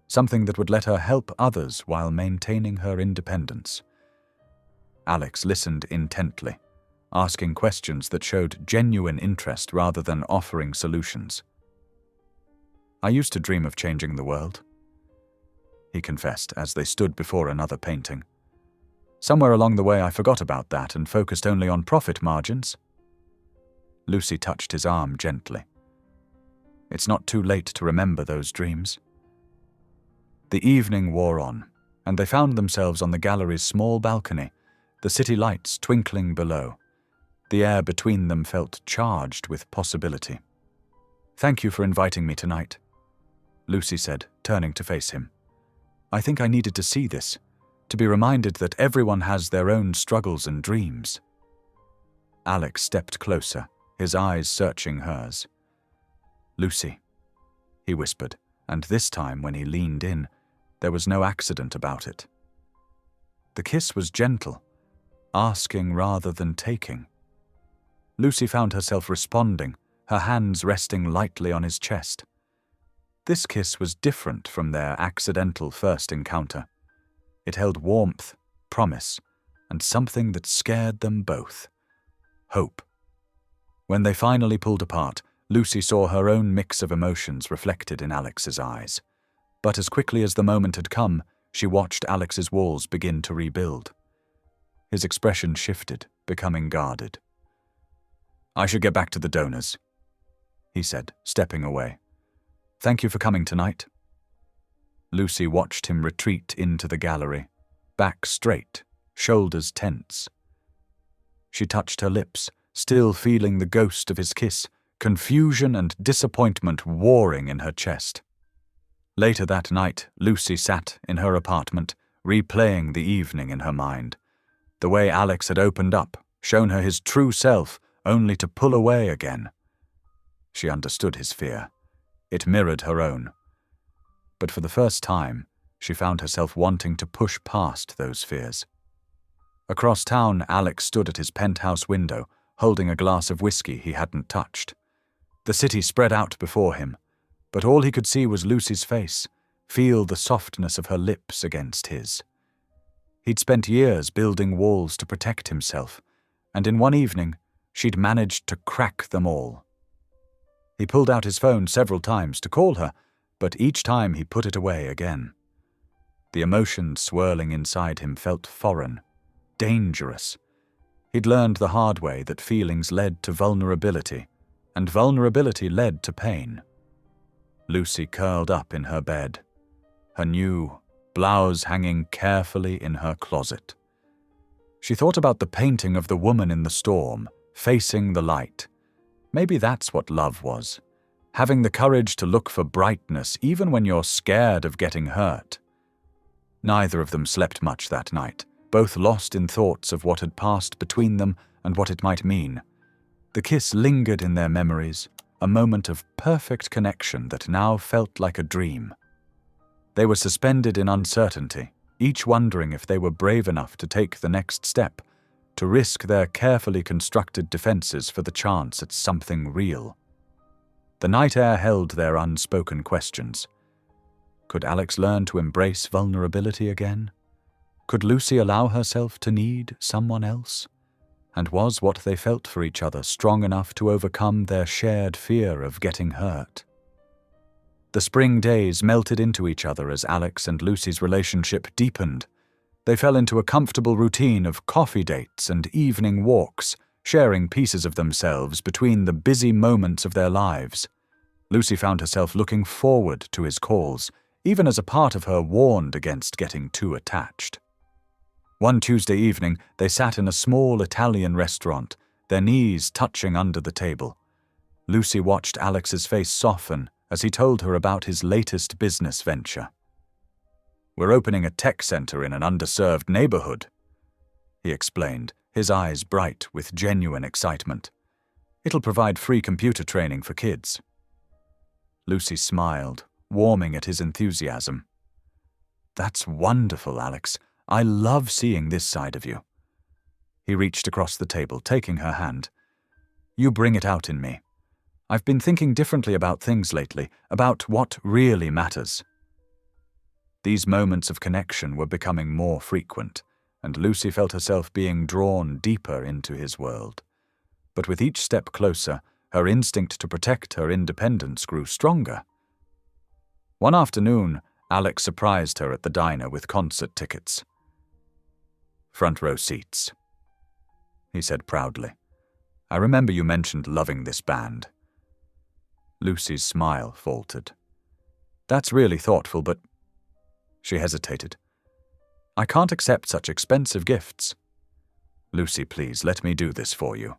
something that would let her help others while maintaining her independence. Alex listened intently, asking questions that showed genuine interest rather than offering solutions. "I used to dream of changing the world," he confessed as they stood before another painting. "Somewhere along the way I forgot about that and focused only on profit margins." Lucy touched his arm gently. "It's not too late to remember those dreams." The evening wore on, and they found themselves on the gallery's small balcony, the city lights twinkling below. The air between them felt charged with possibility. "Thank you for inviting me tonight," Lucy said, turning to face him. "I think I needed to see this, to be reminded that everyone has their own struggles and dreams." Alex stepped closer, his eyes searching hers. "Lucy," he whispered, and this time when he leaned in, there was no accident about it. The kiss was gentle, asking rather than taking. Lucy found herself responding, her hands resting lightly on his chest. This kiss was different from their accidental first encounter. It held warmth, promise, and something that scared them both: hope. When they finally pulled apart, Lucy saw her own mix of emotions reflected in Alex's eyes. But as quickly as the moment had come, she watched Alex's walls begin to rebuild. His expression shifted, becoming guarded. "I should get back to the donors," he said, stepping away. "Thank you for coming tonight." Lucy watched him retreat into the gallery, back straight, shoulders tense. She touched her lips, still feeling the ghost of his kiss, confusion and disappointment warring in her chest. Later that night, Lucy sat in her apartment, replaying the evening in her mind. The way Alex had opened up, shown her his true self, only to pull away again. She understood his fear. It mirrored her own. But for the first time, she found herself wanting to push past those fears. Across town, Alex stood at his penthouse window, holding a glass of whiskey he hadn't touched. The city spread out before him, but all he could see was Lucy's face, feel the softness of her lips against his. He'd spent years building walls to protect himself, and in one evening, she'd managed to crack them all. He pulled out his phone several times to call her, but each time he put it away again. The emotions swirling inside him felt foreign, dangerous. He'd learned the hard way that feelings led to vulnerability, and vulnerability led to pain. Lucy curled up in her bed, her new blouse hanging carefully in her closet. She thought about the painting of the woman in the storm, facing the light. Maybe that's what love was. Having the courage to look for brightness even when you're scared of getting hurt. Neither of them slept much that night, both lost in thoughts of what had passed between them and what it might mean. The kiss lingered in their memories, a moment of perfect connection that now felt like a dream. They were suspended in uncertainty, each wondering if they were brave enough to take the next step, to risk their carefully constructed defenses for the chance at something real. The night air held their unspoken questions. Could Alex learn to embrace vulnerability again? Could Lucy allow herself to need someone else? And was what they felt for each other strong enough to overcome their shared fear of getting hurt? The spring days melted into each other as Alex and Lucy's relationship deepened. They fell into a comfortable routine of coffee dates and evening walks, sharing pieces of themselves between the busy moments of their lives. Lucy found herself looking forward to his calls, even as a part of her warned against getting too attached. One Tuesday evening, they sat in a small Italian restaurant, their knees touching under the table. Lucy watched Alex's face soften as he told her about his latest business venture. "We're opening a tech center in an underserved neighborhood," he explained, his eyes bright with genuine excitement. "It'll provide free computer training for kids." Lucy smiled, warming at his enthusiasm. "That's wonderful, Alex. I love seeing this side of you." He reached across the table, taking her hand. "You bring it out in me. I've been thinking differently about things lately, about what really matters." These moments of connection were becoming more frequent, and Lucy felt herself being drawn deeper into his world. But with each step closer, her instinct to protect her independence grew stronger. One afternoon, Alex surprised her at the diner with concert tickets. "Front row seats," he said proudly. "I remember you mentioned loving this band." Lucy's smile faltered. "That's really thoughtful, but—" She hesitated. "I can't accept such expensive gifts." "Lucy, please, let me do this for you."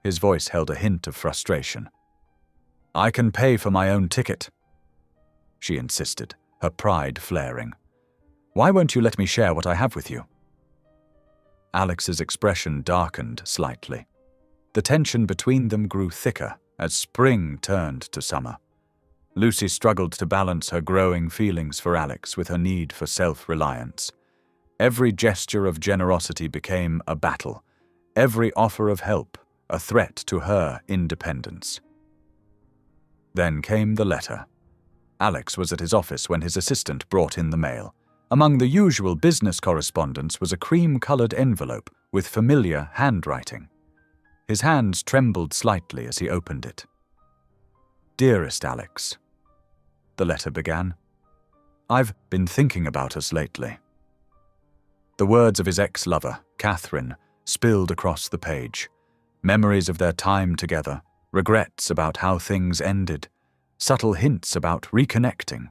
His voice held a hint of frustration. "I can pay for my own ticket," she insisted, her pride flaring. "Why won't you let me share what I have with you?" Alex's expression darkened slightly. The tension between them grew thicker as spring turned to summer. Lucy struggled to balance her growing feelings for Alex with her need for self-reliance. Every gesture of generosity became a battle, every offer of help a threat to her independence. Then came the letter. Alex was at his office when his assistant brought in the mail. Among the usual business correspondence was a cream-colored envelope with familiar handwriting. His hands trembled slightly as he opened it. "Dearest Alex," the letter began, "I've been thinking about us lately." The words of his ex-lover, Catherine, spilled across the page. Memories of their time together, regrets about how things ended, subtle hints about reconnecting.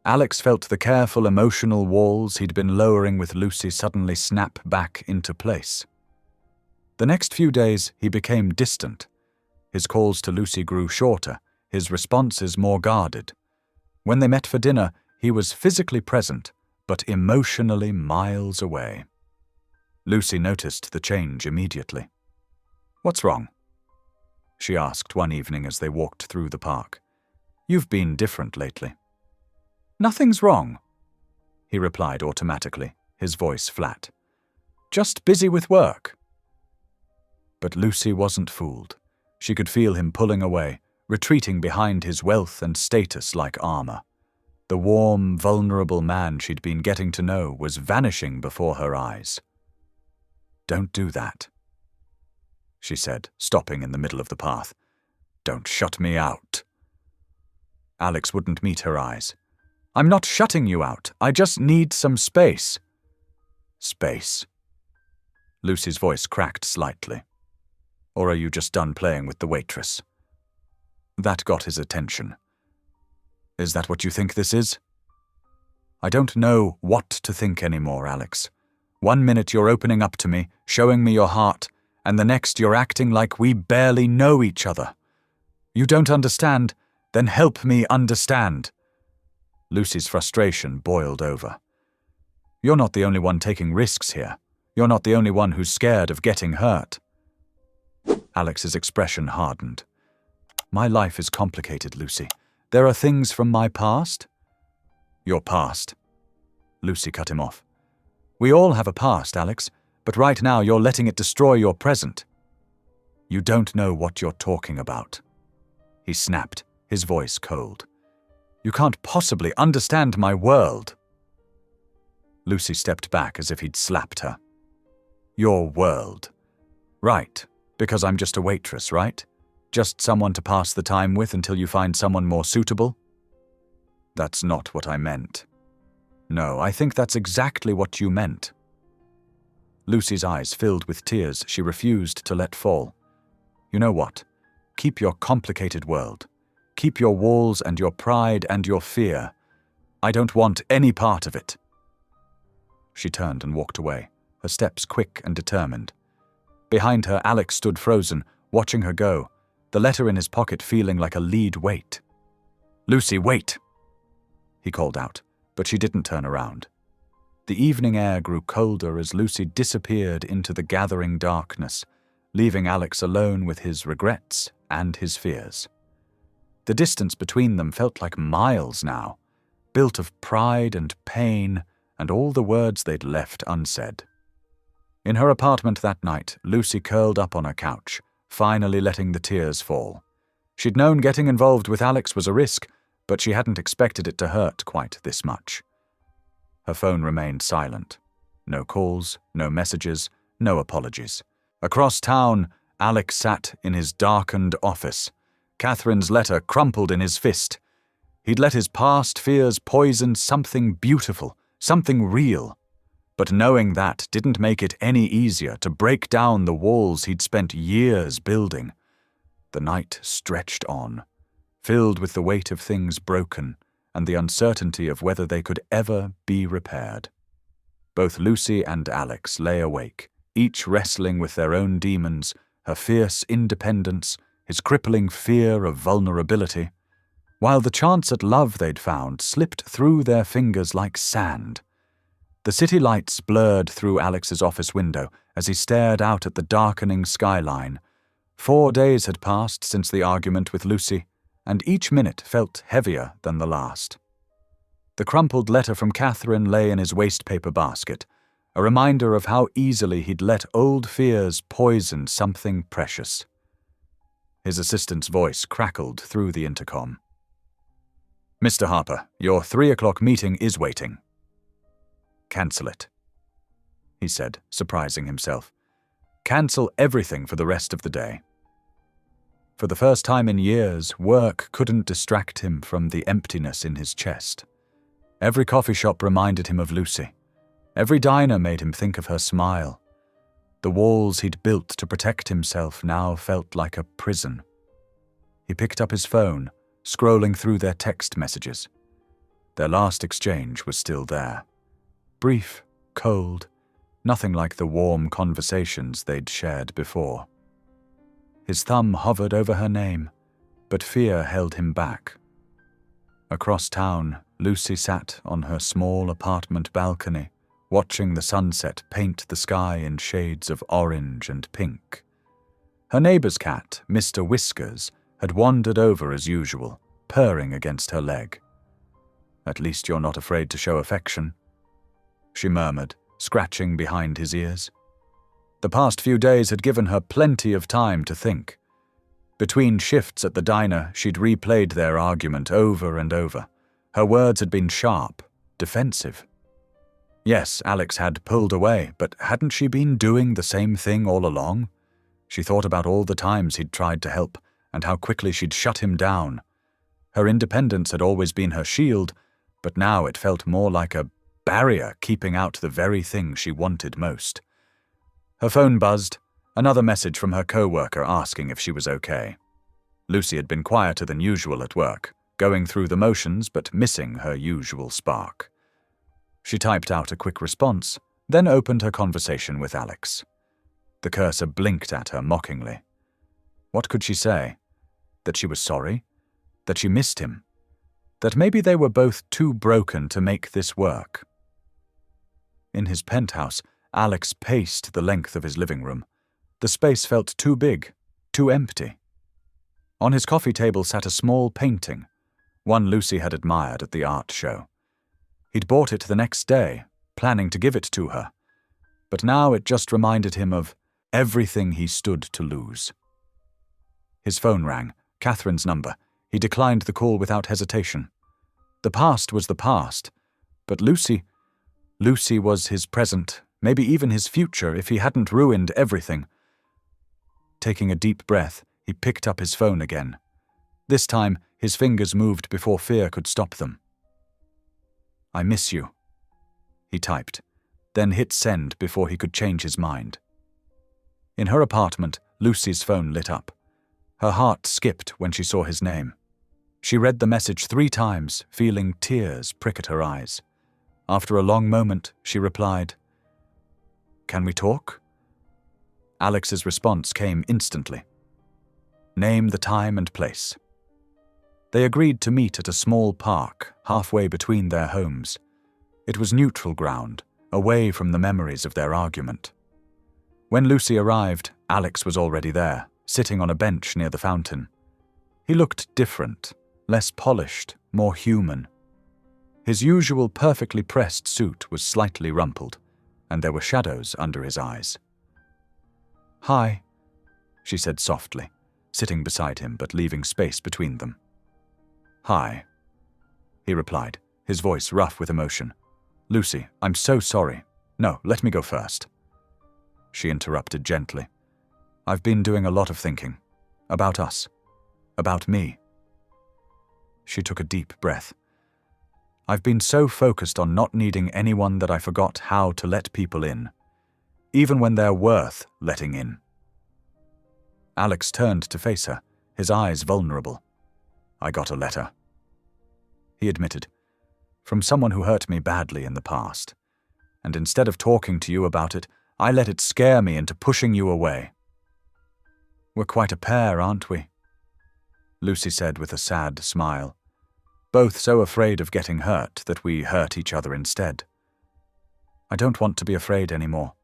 Alex felt the careful emotional walls he'd been lowering with Lucy suddenly snap back into place. The next few days, he became distant. His calls to Lucy grew shorter, his responses more guarded. When they met for dinner, he was physically present, but emotionally miles away. Lucy noticed the change immediately. "What's wrong?" she asked one evening as they walked through the park. "You've been different lately." "Nothing's wrong," he replied automatically, his voice flat. "Just busy with work." But Lucy wasn't fooled. She could feel him pulling away, retreating behind his wealth and status like armor. The warm, vulnerable man she'd been getting to know was vanishing before her eyes. "Don't do that," she said, stopping in the middle of the path. "Don't shut me out." Alex wouldn't meet her eyes. "I'm not shutting you out. I just need some space." "Space?" Lucy's voice cracked slightly. "Or are you just done playing with the waitress?" That got his attention. "Is that what you think this is?" "I don't know what to think anymore, Alex. 1 minute you're opening up to me, showing me your heart, and the next you're acting like we barely know each other. You don't understand? Then help me understand." Lucy's frustration boiled over. "You're not the only one taking risks here. You're not the only one who's scared of getting hurt." Alex's expression hardened. "My life is complicated, Lucy. There are things from my past." "Your past?" Lucy cut him off. "We all have a past, Alex, but right now you're letting it destroy your present." "You don't know what you're talking about," he snapped, his voice cold. "You can't possibly understand my world." Lucy stepped back as if he'd slapped her. "Your world. Right, because I'm just a waitress, right? Just someone to pass the time with until you find someone more suitable?" "That's not what I meant." "No, I think that's exactly what you meant." Lucy's eyes filled with tears she refused to let fall. "You know what? Keep your complicated world. Keep your walls and your pride and your fear. I don't want any part of it." She turned and walked away, her steps quick and determined. Behind her, Alex stood frozen, watching her go, the letter in his pocket feeling like a lead weight. "Lucy, wait!" he called out, but she didn't turn around. The evening air grew colder as Lucy disappeared into the gathering darkness, leaving Alex alone with his regrets and his fears. The distance between them felt like miles now, built of pride and pain and all the words they'd left unsaid. In her apartment that night, Lucy curled up on her couch, finally letting the tears fall. She'd known getting involved with Alex was a risk, but she hadn't expected it to hurt quite this much. Her phone remained silent. No calls, no messages, no apologies. Across town, Alex sat in his darkened office, Catherine's letter crumpled in his fist. He'd let his past fears poison something beautiful, something real. But knowing that didn't make it any easier to break down the walls he'd spent years building. The night stretched on, filled with the weight of things broken and the uncertainty of whether they could ever be repaired. Both Lucy and Alex lay awake, each wrestling with their own demons, her fierce independence, his crippling fear of vulnerability, while the chance at love they'd found slipped through their fingers like sand. The city lights blurred through Alex's office window as he stared out at the darkening skyline. 4 days had passed since the argument with Lucy, and each minute felt heavier than the last. The crumpled letter from Catherine lay in his wastepaper basket, a reminder of how easily he'd let old fears poison something precious. His assistant's voice crackled through the intercom. "Mr. Harper, your 3 o'clock meeting is waiting." "Cancel it," he said, surprising himself. "Cancel everything for the rest of the day." For the first time in years, work couldn't distract him from the emptiness in his chest. Every coffee shop reminded him of Lucy. Every diner made him think of her smile. The walls he'd built to protect himself now felt like a prison. He picked up his phone, scrolling through their text messages. Their last exchange was still there. Brief, cold, nothing like the warm conversations they'd shared before. His thumb hovered over her name, but fear held him back. Across town, Lucy sat on her small apartment balcony, watching the sunset paint the sky in shades of orange and pink. Her neighbor's cat, Mr. Whiskers, had wandered over as usual, purring against her leg. "At least you're not afraid to show affection," she murmured, scratching behind his ears. The past few days had given her plenty of time to think. Between shifts at the diner, she'd replayed their argument over and over. Her words had been sharp, defensive. Yes, Alex had pulled away, but hadn't she been doing the same thing all along? She thought about all the times he'd tried to help, and how quickly she'd shut him down. Her independence had always been her shield, but now it felt more like a barrier keeping out the very thing she wanted most. Her phone buzzed, another message from her co-worker asking if she was okay. Lucy had been quieter than usual at work, going through the motions but missing her usual spark. She typed out a quick response, then opened her conversation with Alex. The cursor blinked at her mockingly. What could she say? That she was sorry? That she missed him? That maybe they were both too broken to make this work? In his penthouse, Alex paced the length of his living room. The space felt too big, too empty. On his coffee table sat a small painting, one Lucy had admired at the art show. He'd bought it the next day, planning to give it to her, but now it just reminded him of everything he stood to lose. His phone rang, Catherine's number. He declined the call without hesitation. The past was the past, but Lucy was his present, maybe even his future if he hadn't ruined everything. Taking a deep breath, he picked up his phone again. This time, his fingers moved before fear could stop them. "I miss you," he typed, then hit send before he could change his mind. In her apartment, Lucy's phone lit up. Her heart skipped when she saw his name. She read the message 3 times, feeling tears prick at her eyes. After a long moment, she replied, "Can we talk?" Alex's response came instantly. Name the time and place. They agreed to meet at a small park, halfway between their homes. It was neutral ground, away from the memories of their argument. When Lucy arrived, Alex was already there, sitting on a bench near the fountain. He looked different, less polished, more human. His usual perfectly pressed suit was slightly rumpled, and there were shadows under his eyes. "Hi," she said softly, sitting beside him but leaving space between them. "Hi," he replied, his voice rough with emotion. "Lucy, I'm so sorry. No, let me go first." She interrupted gently. "I've been doing a lot of thinking. About us. About me." She took a deep breath. "I've been so focused on not needing anyone that I forgot how to let people in, even when they're worth letting in." Alex turned to face her, his eyes vulnerable. "I got a letter," he admitted, "from someone who hurt me badly in the past. And instead of talking to you about it, I let it scare me into pushing you away." "We're quite a pair, aren't we?" Lucy said with a sad smile. "Both so afraid of getting hurt that we hurt each other instead." "I don't want to be afraid anymore,"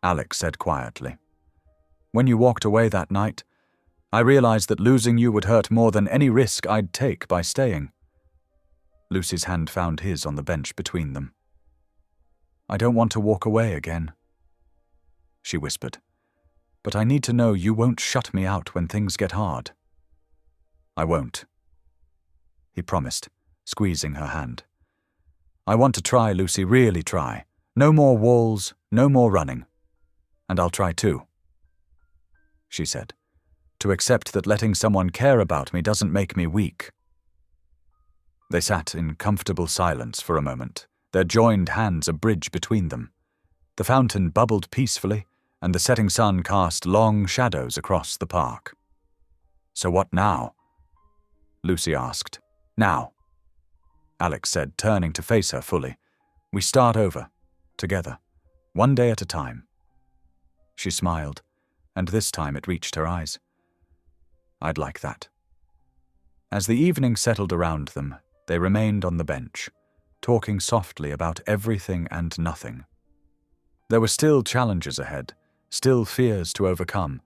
Alex said quietly. "When you walked away that night, I realized that losing you would hurt more than any risk I'd take by staying." Lucy's hand found his on the bench between them. "I don't want to walk away again," she whispered, "but I need to know you won't shut me out when things get hard." "I won't," he promised, squeezing her hand. "I want to try, Lucy, really try. No more walls, no more running. And I'll try too," she said, "to accept that letting someone care about me doesn't make me weak." They sat in comfortable silence for a moment, their joined hands a bridge between them. The fountain bubbled peacefully, and the setting sun cast long shadows across the park. "So what now?" Lucy asked. "Now," Alex said, turning to face her fully. "We start over, together, one day at a time." She smiled, and this time it reached her eyes. "I'd like that." As the evening settled around them, they remained on the bench, talking softly about everything and nothing. There were still challenges ahead, still fears to overcome,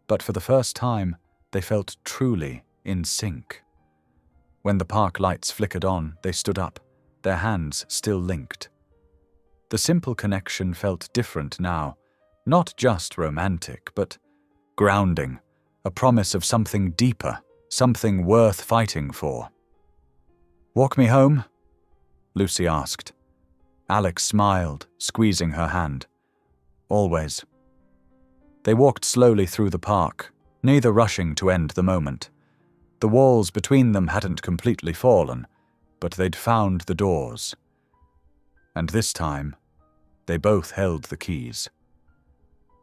but for the first time, they felt truly in sync. When the park lights flickered on, they stood up, their hands still linked. The simple connection felt different now, not just romantic, but grounding, a promise of something deeper, something worth fighting for. "Walk me home?" Lucy asked. Alex smiled, squeezing her hand. "Always." They walked slowly through the park, neither rushing to end the moment. The walls between them hadn't completely fallen, but they'd found the doors. And this time, they both held the keys.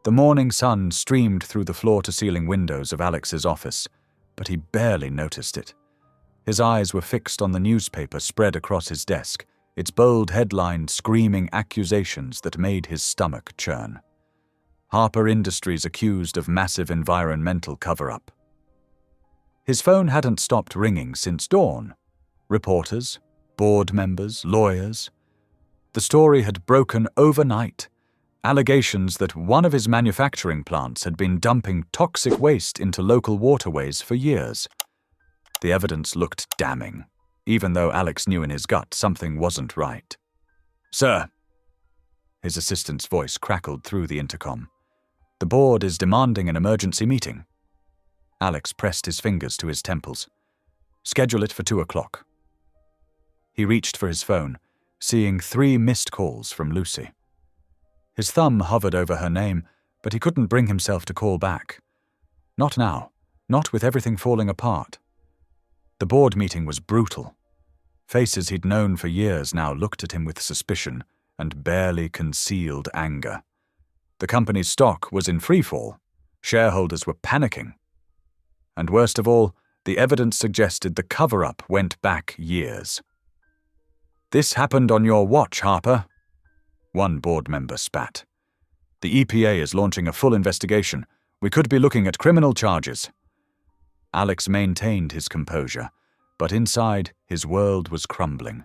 The morning sun streamed through the floor-to-ceiling windows of Alex's office, but he barely noticed it. His eyes were fixed on the newspaper spread across his desk, its bold headline screaming accusations that made his stomach churn. Harper Industries accused of massive environmental cover-up. His phone hadn't stopped ringing since dawn. Reporters, board members, lawyers. The story had broken overnight. Allegations that one of his manufacturing plants had been dumping toxic waste into local waterways for years. The evidence looked damning, even though Alex knew in his gut something wasn't right. "Sir," his assistant's voice crackled through the intercom. "The board is demanding an emergency meeting." Alex pressed his fingers to his temples. "Schedule it for 2 o'clock. He reached for his phone, seeing 3 missed calls from Lucy. His thumb hovered over her name, but he couldn't bring himself to call back. Not now, not with everything falling apart. The board meeting was brutal. Faces he'd known for years now looked at him with suspicion and barely concealed anger. The company's stock was in freefall. Shareholders were panicking. And worst of all, the evidence suggested the cover-up went back years. "This happened on your watch, Harper," one board member spat. "The EPA is launching a full investigation. We could be looking at criminal charges." Alex maintained his composure, but inside, his world was crumbling.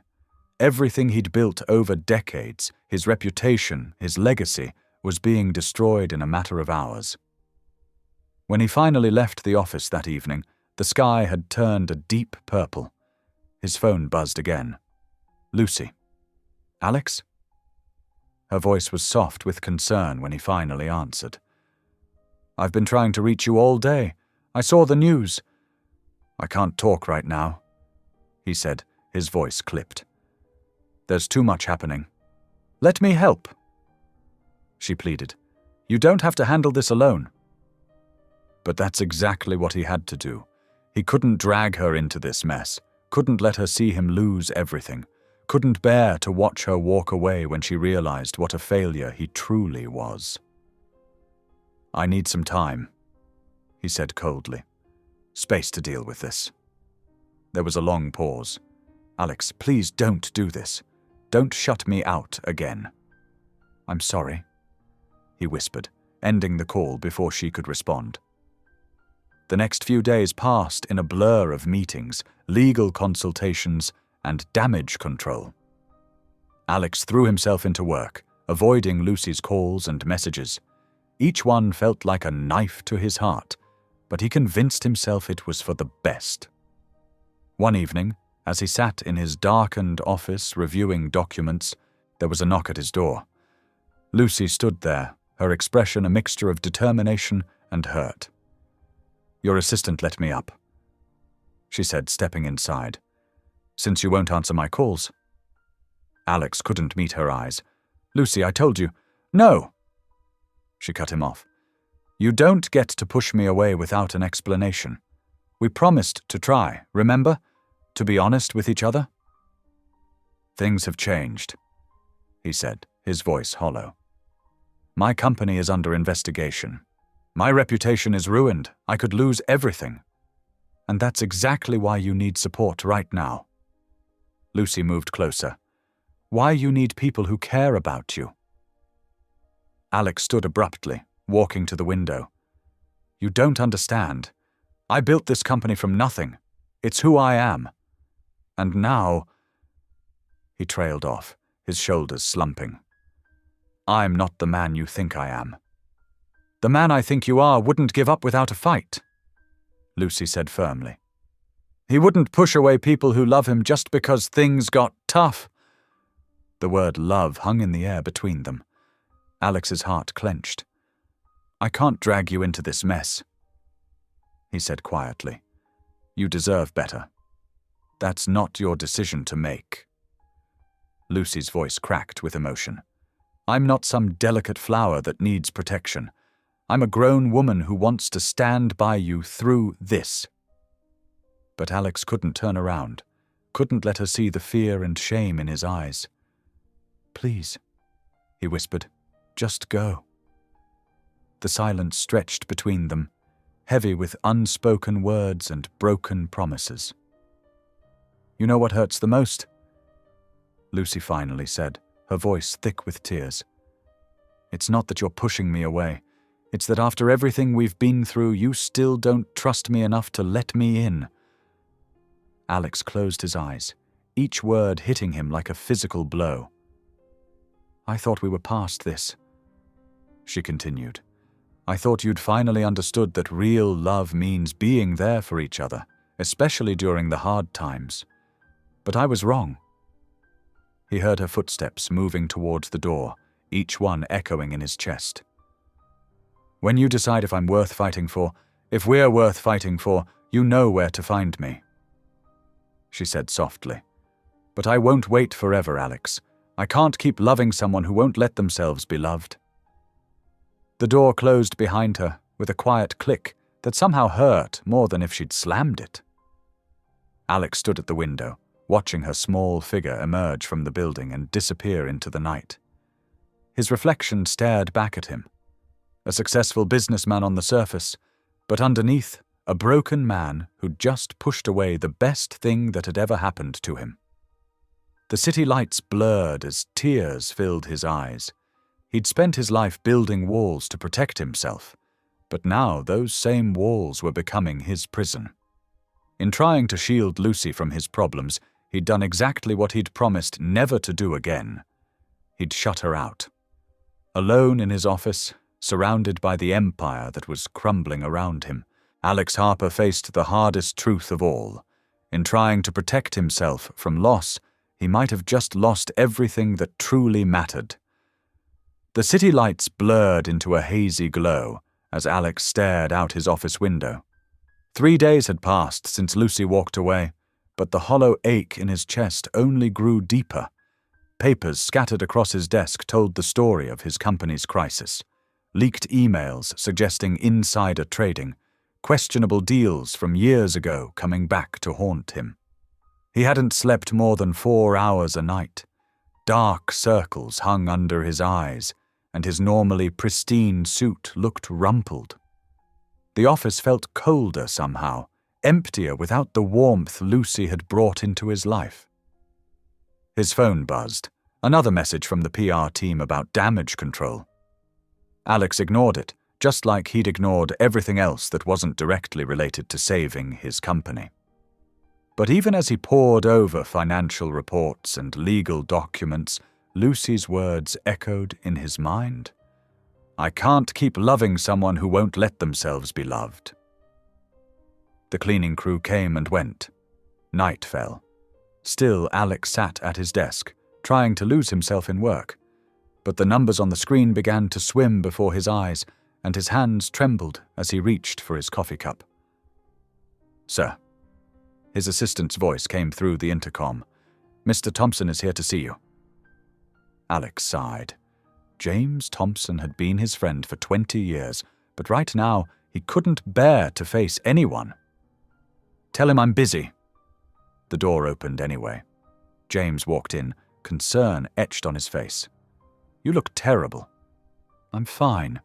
Everything he'd built over decades, his reputation, his legacy, was being destroyed in a matter of hours. When he finally left the office that evening, the sky had turned a deep purple. His phone buzzed again. "Lucy." "Alex?" Her voice was soft with concern when he finally answered. "I've been trying to reach you all day. I saw the news." "I can't talk right now," he said, his voice clipped. "There's too much happening." "Let me help," she pleaded. "You don't have to handle this alone." But that's exactly what he had to do. He couldn't drag her into this mess, couldn't let her see him lose everything, couldn't bear to watch her walk away when she realized what a failure he truly was. "I need some time," he said coldly. "Space to deal with this." There was a long pause. "Alex, please don't do this. Don't shut me out again." "I'm sorry," he whispered, ending the call before she could respond. The next few days passed in a blur of meetings, legal consultations, and damage control. Alex threw himself into work, avoiding Lucy's calls and messages. Each one felt like a knife to his heart, but he convinced himself it was for the best. One evening, as he sat in his darkened office reviewing documents, there was a knock at his door. Lucy stood there, her expression a mixture of determination and hurt. "Your assistant let me up," she said, stepping inside. "Since you won't answer my calls." Alex couldn't meet her eyes. "Lucy, I told you." "No!" She cut him off. "You don't get to push me away without an explanation. We promised to try, remember? To be honest with each other." "Things have changed," he said, his voice hollow. "My company is under investigation. My reputation is ruined. I could lose everything. And that's exactly why you need support right now." Lucy moved closer. "Why you need people who care about you." Alex stood abruptly, walking to the window. "You don't understand. I built this company from nothing. It's who I am. And now—" He trailed off, his shoulders slumping. "I'm not the man you think I am." "The man I think you are wouldn't give up without a fight," Lucy said firmly. "He wouldn't push away people who love him just because things got tough." The word love hung in the air between them. Alex's heart clenched. "I can't drag you into this mess," he said quietly. "You deserve better. That's not your decision to make." Lucy's voice cracked with emotion. "I'm not some delicate flower that needs protection. I'm a grown woman who wants to stand by you through this." But Alex couldn't turn around, couldn't let her see the fear and shame in his eyes. "Please," he whispered, "just go." The silence stretched between them, heavy with unspoken words and broken promises. "You know what hurts the most?" Lucy finally said, her voice thick with tears. "It's not that you're pushing me away. It's that after everything we've been through, you still don't trust me enough to let me in." Alex closed his eyes, each word hitting him like a physical blow. "I thought we were past this," she continued. "I thought you'd finally understood that real love means being there for each other, especially during the hard times. But I was wrong." He heard her footsteps moving towards the door, each one echoing in his chest. "When you decide if I'm worth fighting for, if we're worth fighting for, you know where to find me," she said softly. "But I won't wait forever, Alex. I can't keep loving someone who won't let themselves be loved." The door closed behind her with a quiet click that somehow hurt more than if she'd slammed it. Alex stood at the window, watching her small figure emerge from the building and disappear into the night. His reflection stared back at him. A successful businessman on the surface, but underneath, a broken man who'd just pushed away the best thing that had ever happened to him. The city lights blurred as tears filled his eyes. He'd spent his life building walls to protect himself, but now those same walls were becoming his prison. In trying to shield Lucy from his problems, he'd done exactly what he'd promised never to do again. He'd shut her out. Alone in his office, surrounded by the empire that was crumbling around him, Alex Harper faced the hardest truth of all. In trying to protect himself from loss, he might have just lost everything that truly mattered. The city lights blurred into a hazy glow as Alex stared out his office window. 3 days had passed since Lucy walked away, but the hollow ache in his chest only grew deeper. Papers scattered across his desk told the story of his company's crisis. Leaked emails suggesting insider trading, questionable deals from years ago coming back to haunt him. He hadn't slept more than 4 hours a night. Dark circles hung under his eyes, and his normally pristine suit looked rumpled. The office felt colder somehow, emptier without the warmth Lucy had brought into his life. His phone buzzed, another message from the PR team about damage control. Alex ignored it, just like he'd ignored everything else that wasn't directly related to saving his company. But even as he pored over financial reports and legal documents, Lucy's words echoed in his mind. "I can't keep loving someone who won't let themselves be loved." The cleaning crew came and went. Night fell. Still, Alex sat at his desk, trying to lose himself in work. But the numbers on the screen began to swim before his eyes, and his hands trembled as he reached for his coffee cup. "Sir." His assistant's voice came through the intercom. "Mr. Thompson is here to see you." Alex sighed. James Thompson had been his friend for 20 years, but right now he couldn't bear to face anyone. "Tell him I'm busy." The door opened anyway. James walked in, concern etched on his face. "You look terrible." "I'm fine,"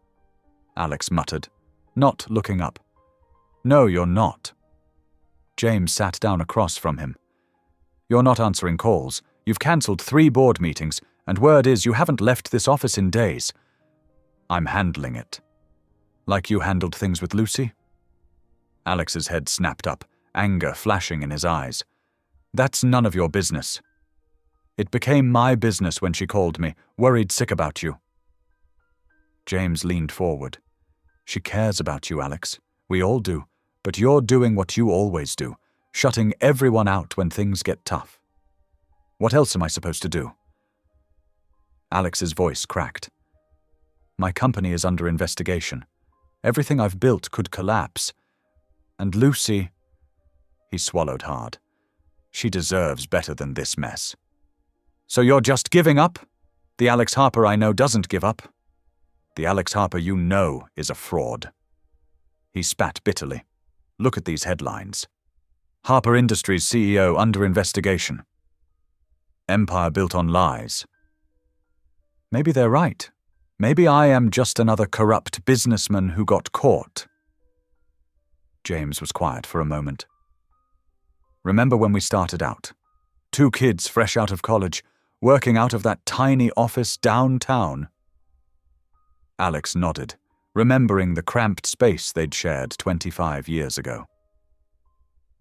Alex muttered, not looking up. "No, you're not." James sat down across from him. "You're not answering calls. You've cancelled 3 board meetings, and word is you haven't left this office in days." "I'm handling it." "Like you handled things with Lucy?" Alex's head snapped up, anger flashing in his eyes. "That's none of your business." "It became my business when she called me, worried sick about you." James leaned forward. "She cares about you, Alex. We all do. But you're doing what you always do, shutting everyone out when things get tough. What else am I supposed to do?" Alex's voice cracked. "My company is under investigation. Everything I've built could collapse. And Lucy..." He swallowed hard. "She deserves better than this mess." "So you're just giving up? The Alex Harper I know doesn't give up. The Alex Harper you know is a fraud." He spat bitterly. "Look at these headlines. Harper Industries CEO under investigation. Empire built on lies. Maybe they're right. Maybe I am just another corrupt businessman who got caught." James was quiet for a moment. "Remember when we started out? 2 kids fresh out of college, working out of that tiny office downtown. Alex nodded, remembering the cramped space they'd shared 25 years ago.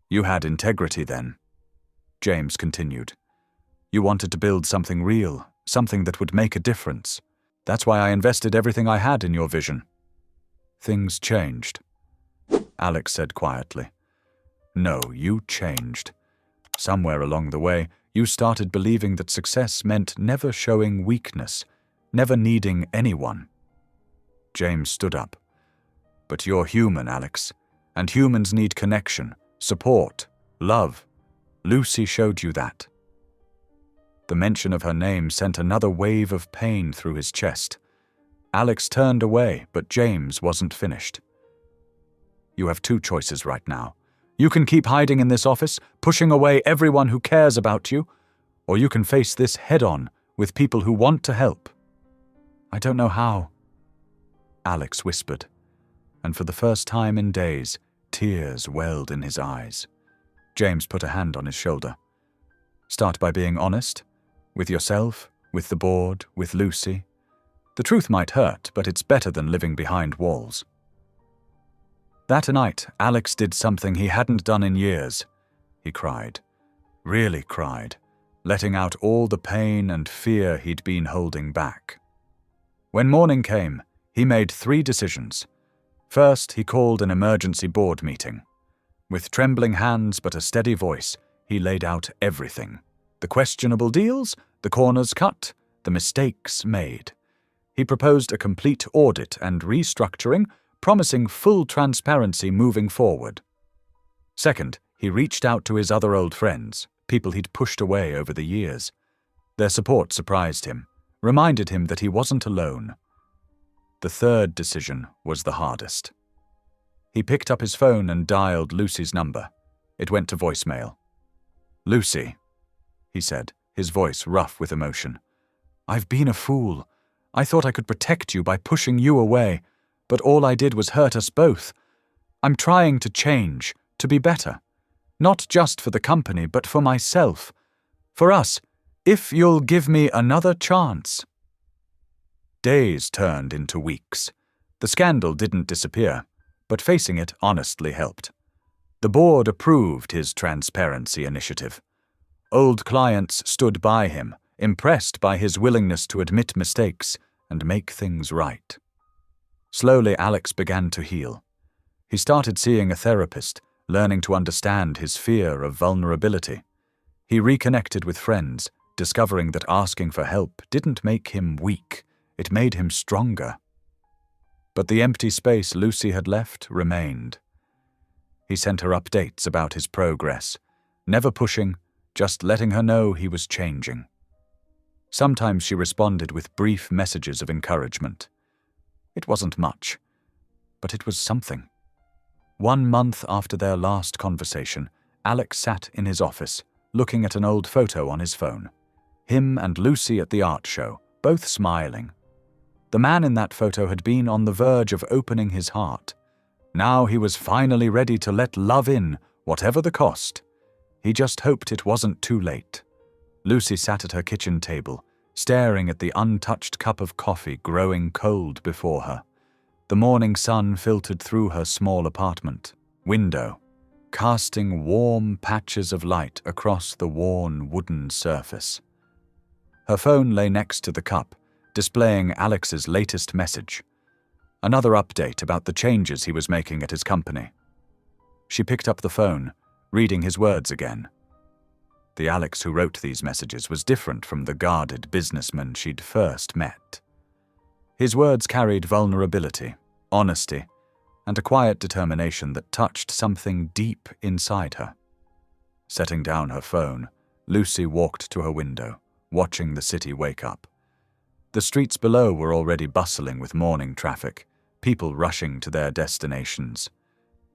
You had integrity then, James continued. You wanted to build something real, something that would make a difference. That's why I invested everything I had in your vision. Things changed, Alex said quietly. No, you changed. Somewhere along the way, you started believing that success meant never showing weakness, never needing anyone. James stood up. But you're human, Alex, and humans need connection, support, love. Lucy showed you that. The mention of her name sent another wave of pain through his chest. Alex turned away, but James wasn't finished. You have two choices right now. You can keep hiding in this office, pushing away everyone who cares about you, or you can face this head-on with people who want to help. I don't know how, Alex whispered, and for the first time in days, tears welled in his eyes. James put a hand on his shoulder. Start by being honest, with yourself, with the board, with Lucy. The truth might hurt, but it's better than living behind walls. That night, Alex did something he hadn't done in years. He cried. Really cried, letting out all the pain and fear he'd been holding back. When morning came, he made 3 decisions. First, he called an emergency board meeting. With trembling hands but a steady voice, he laid out everything. The questionable deals, the corners cut, the mistakes made. He proposed a complete audit and restructuring, promising full transparency moving forward. Second, he reached out to his other old friends, people he'd pushed away over the years. Their support surprised him, reminded him that he wasn't alone. The third decision was the hardest. He picked up his phone and dialed Lucy's number. It went to voicemail. Lucy, he said, his voice rough with emotion. I've been a fool. I thought I could protect you by pushing you away, but all I did was hurt us both. I'm trying to change, to be better. Not just for the company, but for myself. For us, if you'll give me another chance. Days turned into weeks. The scandal didn't disappear, but facing it honestly helped. The board approved his transparency initiative. Old clients stood by him, impressed by his willingness to admit mistakes and make things right. Slowly, Alex began to heal. He started seeing a therapist, learning to understand his fear of vulnerability. He reconnected with friends, discovering that asking for help didn't make him weak, it made him stronger. But the empty space Lucy had left remained. He sent her updates about his progress, never pushing, just letting her know he was changing. Sometimes she responded with brief messages of encouragement. It wasn't much, but it was something. 1 month after their last conversation, Alex sat in his office, looking at an old photo on his phone. Him and Lucy at the art show, both smiling. The man in that photo had been on the verge of opening his heart. Now he was finally ready to let love in, whatever the cost. He just hoped it wasn't too late. Lucy sat at her kitchen table, staring at the untouched cup of coffee growing cold before her. The morning sun filtered through her small apartment window, casting warm patches of light across the worn wooden surface. Her phone lay next to the cup, displaying Alex's latest message. Another update about the changes he was making at his company. She picked up the phone, reading his words again. The Alex who wrote these messages was different from the guarded businessman she'd first met. His words carried vulnerability, honesty, and a quiet determination that touched something deep inside her. Setting down her phone, Lucy walked to her window, watching the city wake up. The streets below were already bustling with morning traffic, people rushing to their destinations.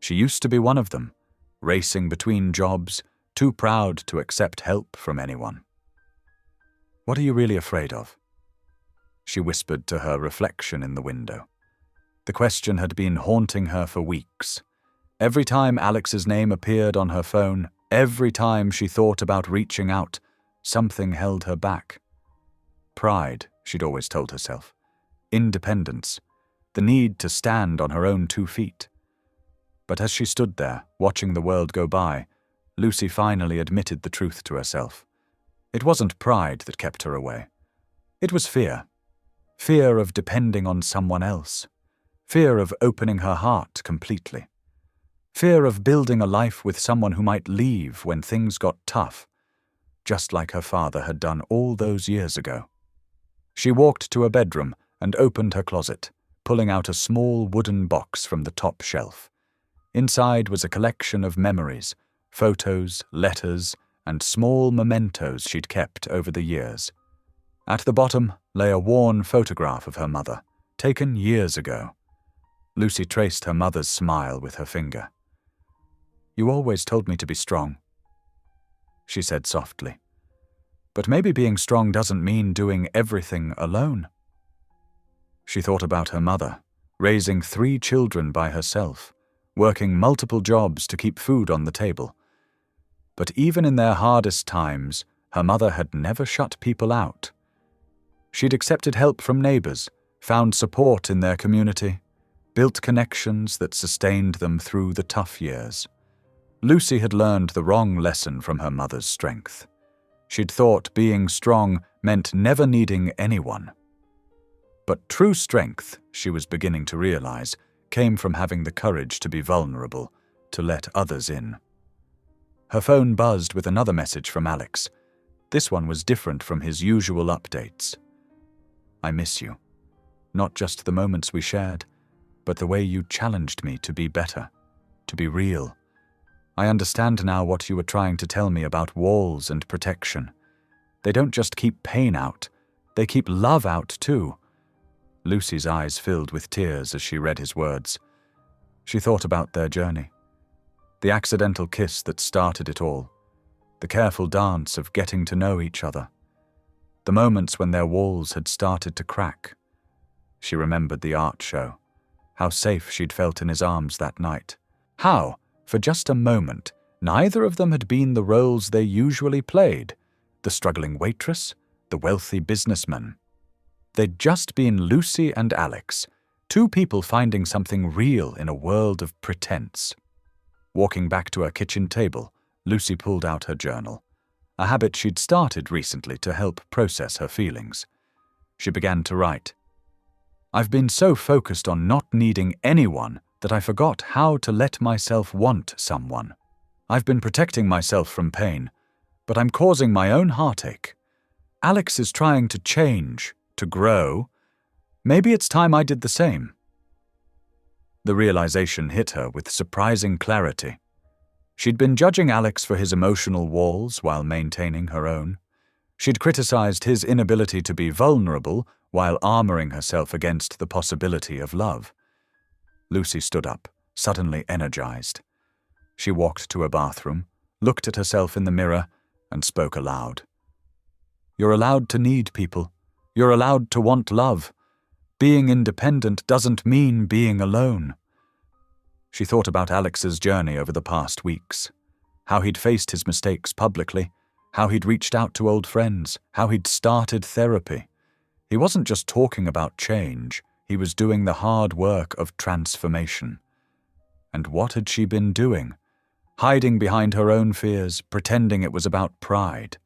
She used to be one of them, racing between jobs, too proud to accept help from anyone. What are you really afraid of? She whispered to her reflection in the window. The question had been haunting her for weeks. Every time Alex's name appeared on her phone, every time she thought about reaching out, something held her back. Pride, she'd always told herself. Independence. The need to stand on her own 2 feet. But as she stood there, watching the world go by, Lucy finally admitted the truth to herself. It wasn't pride that kept her away. It was fear. Fear of depending on someone else. Fear of opening her heart completely. Fear of building a life with someone who might leave when things got tough, just like her father had done all those years ago. She walked to her bedroom and opened her closet, pulling out a small wooden box from the top shelf. Inside was a collection of memories, photos, letters, and small mementos she'd kept over the years. At the bottom lay a worn photograph of her mother, taken years ago. Lucy traced her mother's smile with her finger. "You always told me to be strong," she said softly. "But maybe being strong doesn't mean doing everything alone." She thought about her mother, raising 3 children by herself, working multiple jobs to keep food on the table. But even in their hardest times, her mother had never shut people out. She'd accepted help from neighbors, found support in their community, built connections that sustained them through the tough years. Lucy had learned the wrong lesson from her mother's strength. She'd thought being strong meant never needing anyone. But true strength, she was beginning to realize, came from having the courage to be vulnerable, to let others in. Her phone buzzed with another message from Alex. This one was different from his usual updates. "I miss you. Not just the moments we shared, but the way you challenged me to be better, to be real. I understand now what you were trying to tell me about walls and protection. They don't just keep pain out, they keep love out too." Lucy's eyes filled with tears as she read his words. She thought about their journey. The accidental kiss that started it all. The careful dance of getting to know each other. The moments when their walls had started to crack. She remembered the art show. How safe she'd felt in his arms that night. How, for just a moment, neither of them had been the roles they usually played. The struggling waitress, the wealthy businessman. They'd just been Lucy and Alex, 2 people finding something real in a world of pretense. Walking back to her kitchen table, Lucy pulled out her journal, a habit she'd started recently to help process her feelings. She began to write. "I've been so focused on not needing anyone that I forgot how to let myself want someone. I've been protecting myself from pain, but I'm causing my own heartache. Alex is trying to change, to grow. Maybe it's time I did the same." The realization hit her with surprising clarity. She'd been judging Alex for his emotional walls while maintaining her own. She'd criticized his inability to be vulnerable while armoring herself against the possibility of love. Lucy stood up, suddenly energized. She walked to her bathroom, looked at herself in the mirror, and spoke aloud. "You're allowed to need people. You're allowed to want love. Being independent doesn't mean being alone." She thought about Alex's journey over the past weeks. How he'd faced his mistakes publicly, how he'd reached out to old friends, how he'd started therapy. He wasn't just talking about change, he was doing the hard work of transformation. And what had she been doing? Hiding behind her own fears, pretending it was about pride.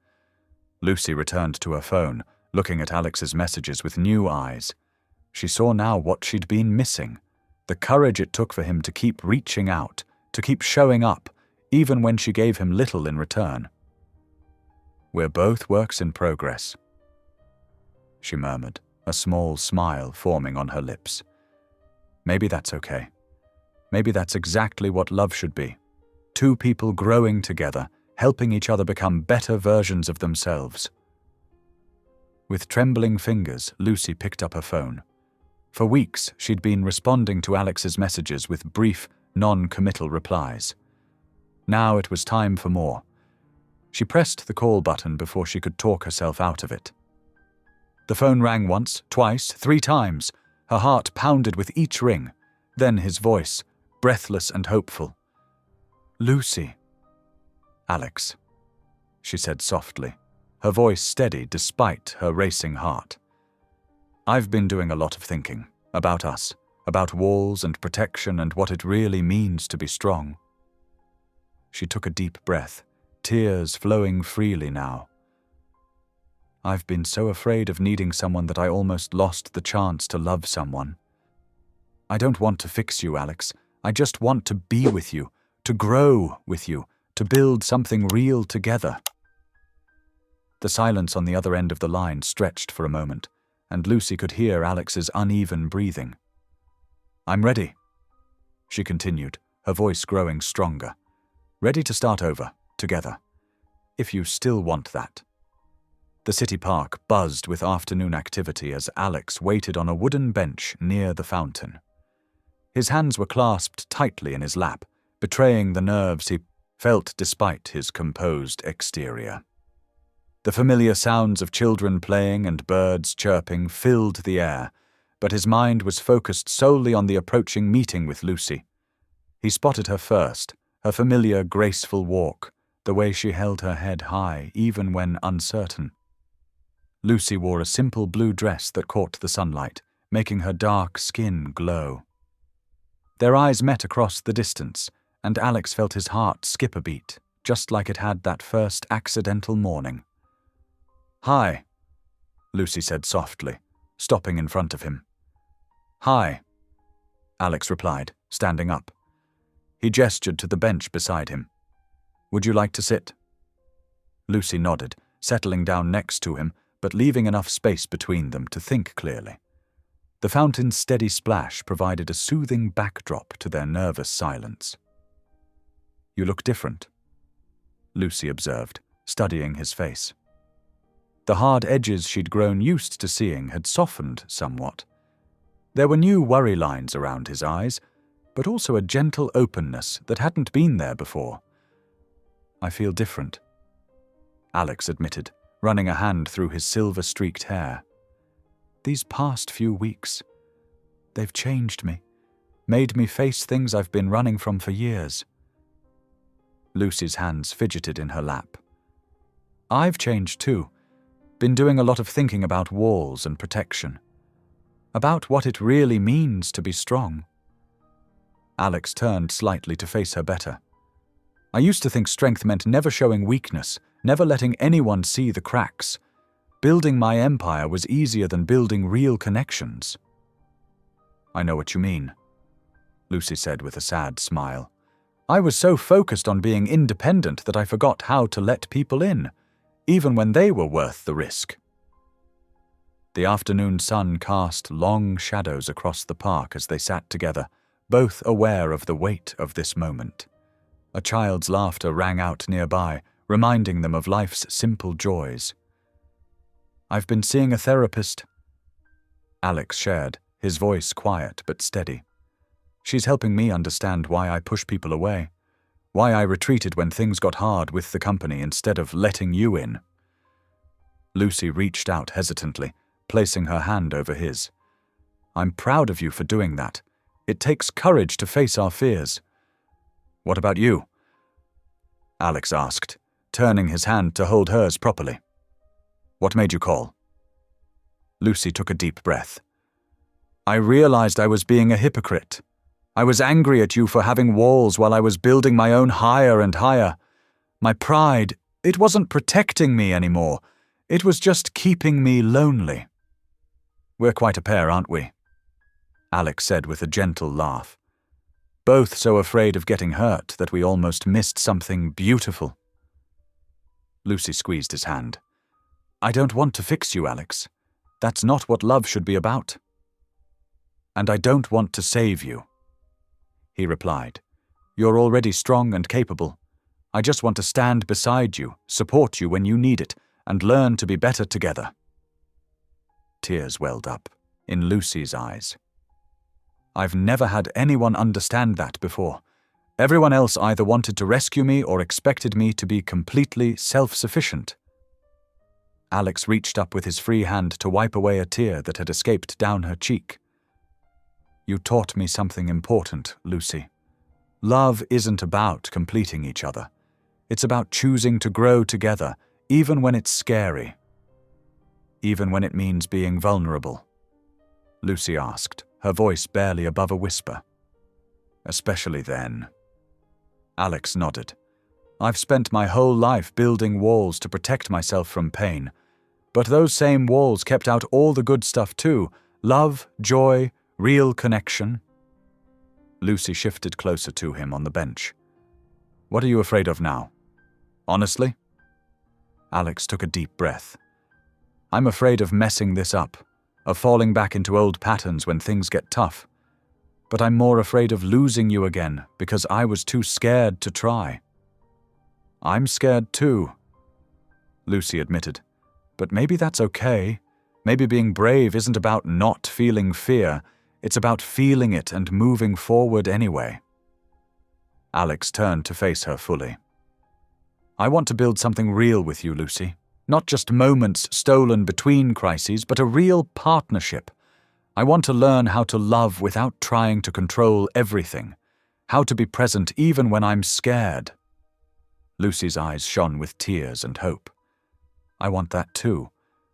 Lucy returned to her phone, looking at Alex's messages with new eyes. She saw now what she'd been missing, the courage it took for him to keep reaching out, to keep showing up, even when she gave him little in return. "We're both works in progress," she murmured, a small smile forming on her lips. Maybe that's okay. Maybe that's exactly what love should be. 2 people growing together, helping each other become better versions of themselves. With trembling fingers, Lucy picked up her phone. For weeks, she'd been responding to Alex's messages with brief, non-committal replies. Now it was time for more. She pressed the call button before she could talk herself out of it. The phone rang once, twice, 3 times. Her heart pounded with each ring. Then his voice, breathless and hopeful. "Lucy." "Alex," she said softly, her voice steady despite her racing heart. "I've been doing a lot of thinking about us, about walls and protection and what it really means to be strong." She took a deep breath, tears flowing freely now. "I've been so afraid of needing someone that I almost lost the chance to love someone. I don't want to fix you, Alex. I just want to be with you, to grow with you, to build something real together." The silence on the other end of the line stretched for a moment, and Lucy could hear Alex's uneven breathing. "I'm ready," she continued, her voice growing stronger. "Ready to start over, together, if you still want that." The city park buzzed with afternoon activity as Alex waited on a wooden bench near the fountain. His hands were clasped tightly in his lap, betraying the nerves he felt despite his composed exterior. The familiar sounds of children playing and birds chirping filled the air, but his mind was focused solely on the approaching meeting with Lucy. He spotted her first, her familiar, graceful walk, the way she held her head high, even when uncertain. Lucy wore a simple blue dress that caught the sunlight, making her dark skin glow. Their eyes met across the distance, and Alex felt his heart skip a beat, just like it had that first accidental morning. "Hi," Lucy said softly, stopping in front of him. "Hi," Alex replied, standing up. He gestured to the bench beside him. "Would you like to sit?" Lucy nodded, settling down next to him, but leaving enough space between them to think clearly. The fountain's steady splash provided a soothing backdrop to their nervous silence. "You look different," Lucy observed, studying his face. The hard edges she'd grown used to seeing had softened somewhat. There were new worry lines around his eyes, but also a gentle openness that hadn't been there before. "I feel different," Alex admitted, running a hand through his silver-streaked hair. "These past few weeks, they've changed me, made me face things I've been running from for years." Lucy's hands fidgeted in her lap. "I've changed too. Been doing a lot of thinking about walls and protection. About what it really means to be strong." Alex turned slightly to face her better. "I used to think strength meant never showing weakness, never letting anyone see the cracks. Building my empire was easier than building real connections." "I know what you mean," Lucy said with a sad smile. "I was so focused on being independent that I forgot how to let people in, even when they were worth the risk." The afternoon sun cast long shadows across the park as they sat together, both aware of the weight of this moment. A child's laughter rang out nearby, reminding them of life's simple joys. "I've been seeing a therapist," Alex shared, his voice quiet but steady. "She's helping me understand why I push people away, why I retreated when things got hard with the company instead of letting you in." Lucy reached out hesitantly, placing her hand over his. "I'm proud of you for doing that. It takes courage to face our fears." "What about you?" Alex asked, turning his hand to hold hers properly. "What made you call?" Lucy took a deep breath. "I realized I was being a hypocrite. I was angry at you for having walls while I was building my own higher and higher. My pride, it wasn't protecting me anymore. It was just keeping me lonely." "We're quite a pair, aren't we?" Alex said with a gentle laugh. "Both so afraid of getting hurt that we almost missed something beautiful." Lucy squeezed his hand. "I don't want to fix you, Alex. That's not what love should be about." "And I don't want to save you," he replied. "You're already strong and capable. I just want to stand beside you, support you when you need it, and learn to be better together." Tears welled up in Lucy's eyes. "I've never had anyone understand that before. Everyone else either wanted to rescue me or expected me to be completely self-sufficient." Alex reached up with his free hand to wipe away a tear that had escaped down her cheek. "You taught me something important, Lucy. Love isn't about completing each other. It's about choosing to grow together, even when it's scary, even when it means being vulnerable?" Lucy asked, her voice barely above a whisper. "Especially then." Alex nodded. "I've spent my whole life building walls to protect myself from pain, but those same walls kept out all the good stuff too: love, joy, real connection." Lucy shifted closer to him on the bench. "What are you afraid of now? Honestly?" Alex took a deep breath. "I'm afraid of messing this up, of falling back into old patterns when things get tough. But I'm more afraid of losing you again because I was too scared to try." "I'm scared too," Lucy admitted. "But maybe that's okay. Maybe being brave isn't about not feeling fear. It's about feeling it and moving forward anyway." Alex turned to face her fully. "I want to build something real with you, Lucy. Not just moments stolen between crises, but a real partnership. I want to learn how to love without trying to control everything, how to be present even when I'm scared." Lucy's eyes shone with tears and hope. "I want that too,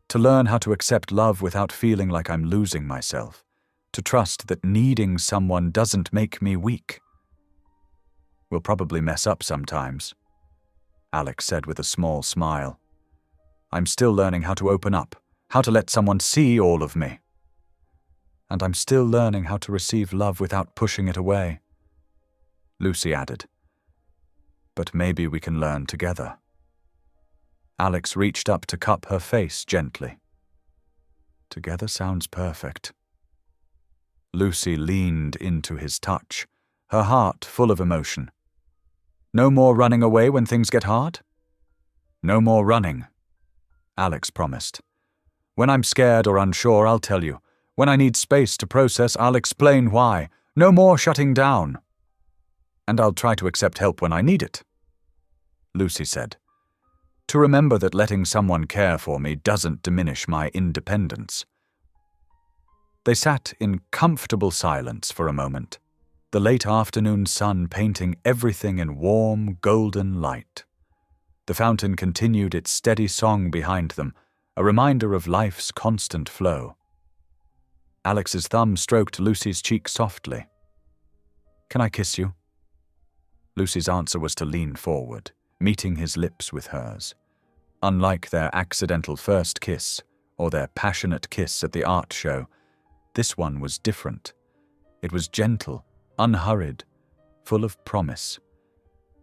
to learn how to accept love without feeling like I'm losing myself, to trust that needing someone doesn't make me weak." "We'll probably mess up sometimes," Alex said with a small smile. "I'm still learning how to open up, how to let someone see all of me. And I'm still learning how to receive love without pushing it away," Lucy added. "But maybe we can learn together." Alex reached up to cup her face gently. "Together sounds perfect." Lucy leaned into his touch, her heart full of emotion. "No more running away when things get hard?" "No more running," Alex promised. "When I'm scared or unsure, I'll tell you. When I need space to process, I'll explain why. No more shutting down. And I'll try to accept help when I need it," Lucy said. "To remember that letting someone care for me doesn't diminish my independence." They sat in comfortable silence for a moment, the late afternoon sun painting everything in warm, golden light. The fountain continued its steady song behind them, a reminder of life's constant flow. Alex's thumb stroked Lucy's cheek softly. "Can I kiss you?" Lucy's answer was to lean forward, meeting his lips with hers. Unlike their accidental first kiss, or their passionate kiss at the art show, this one was different. It was gentle, unhurried, full of promise.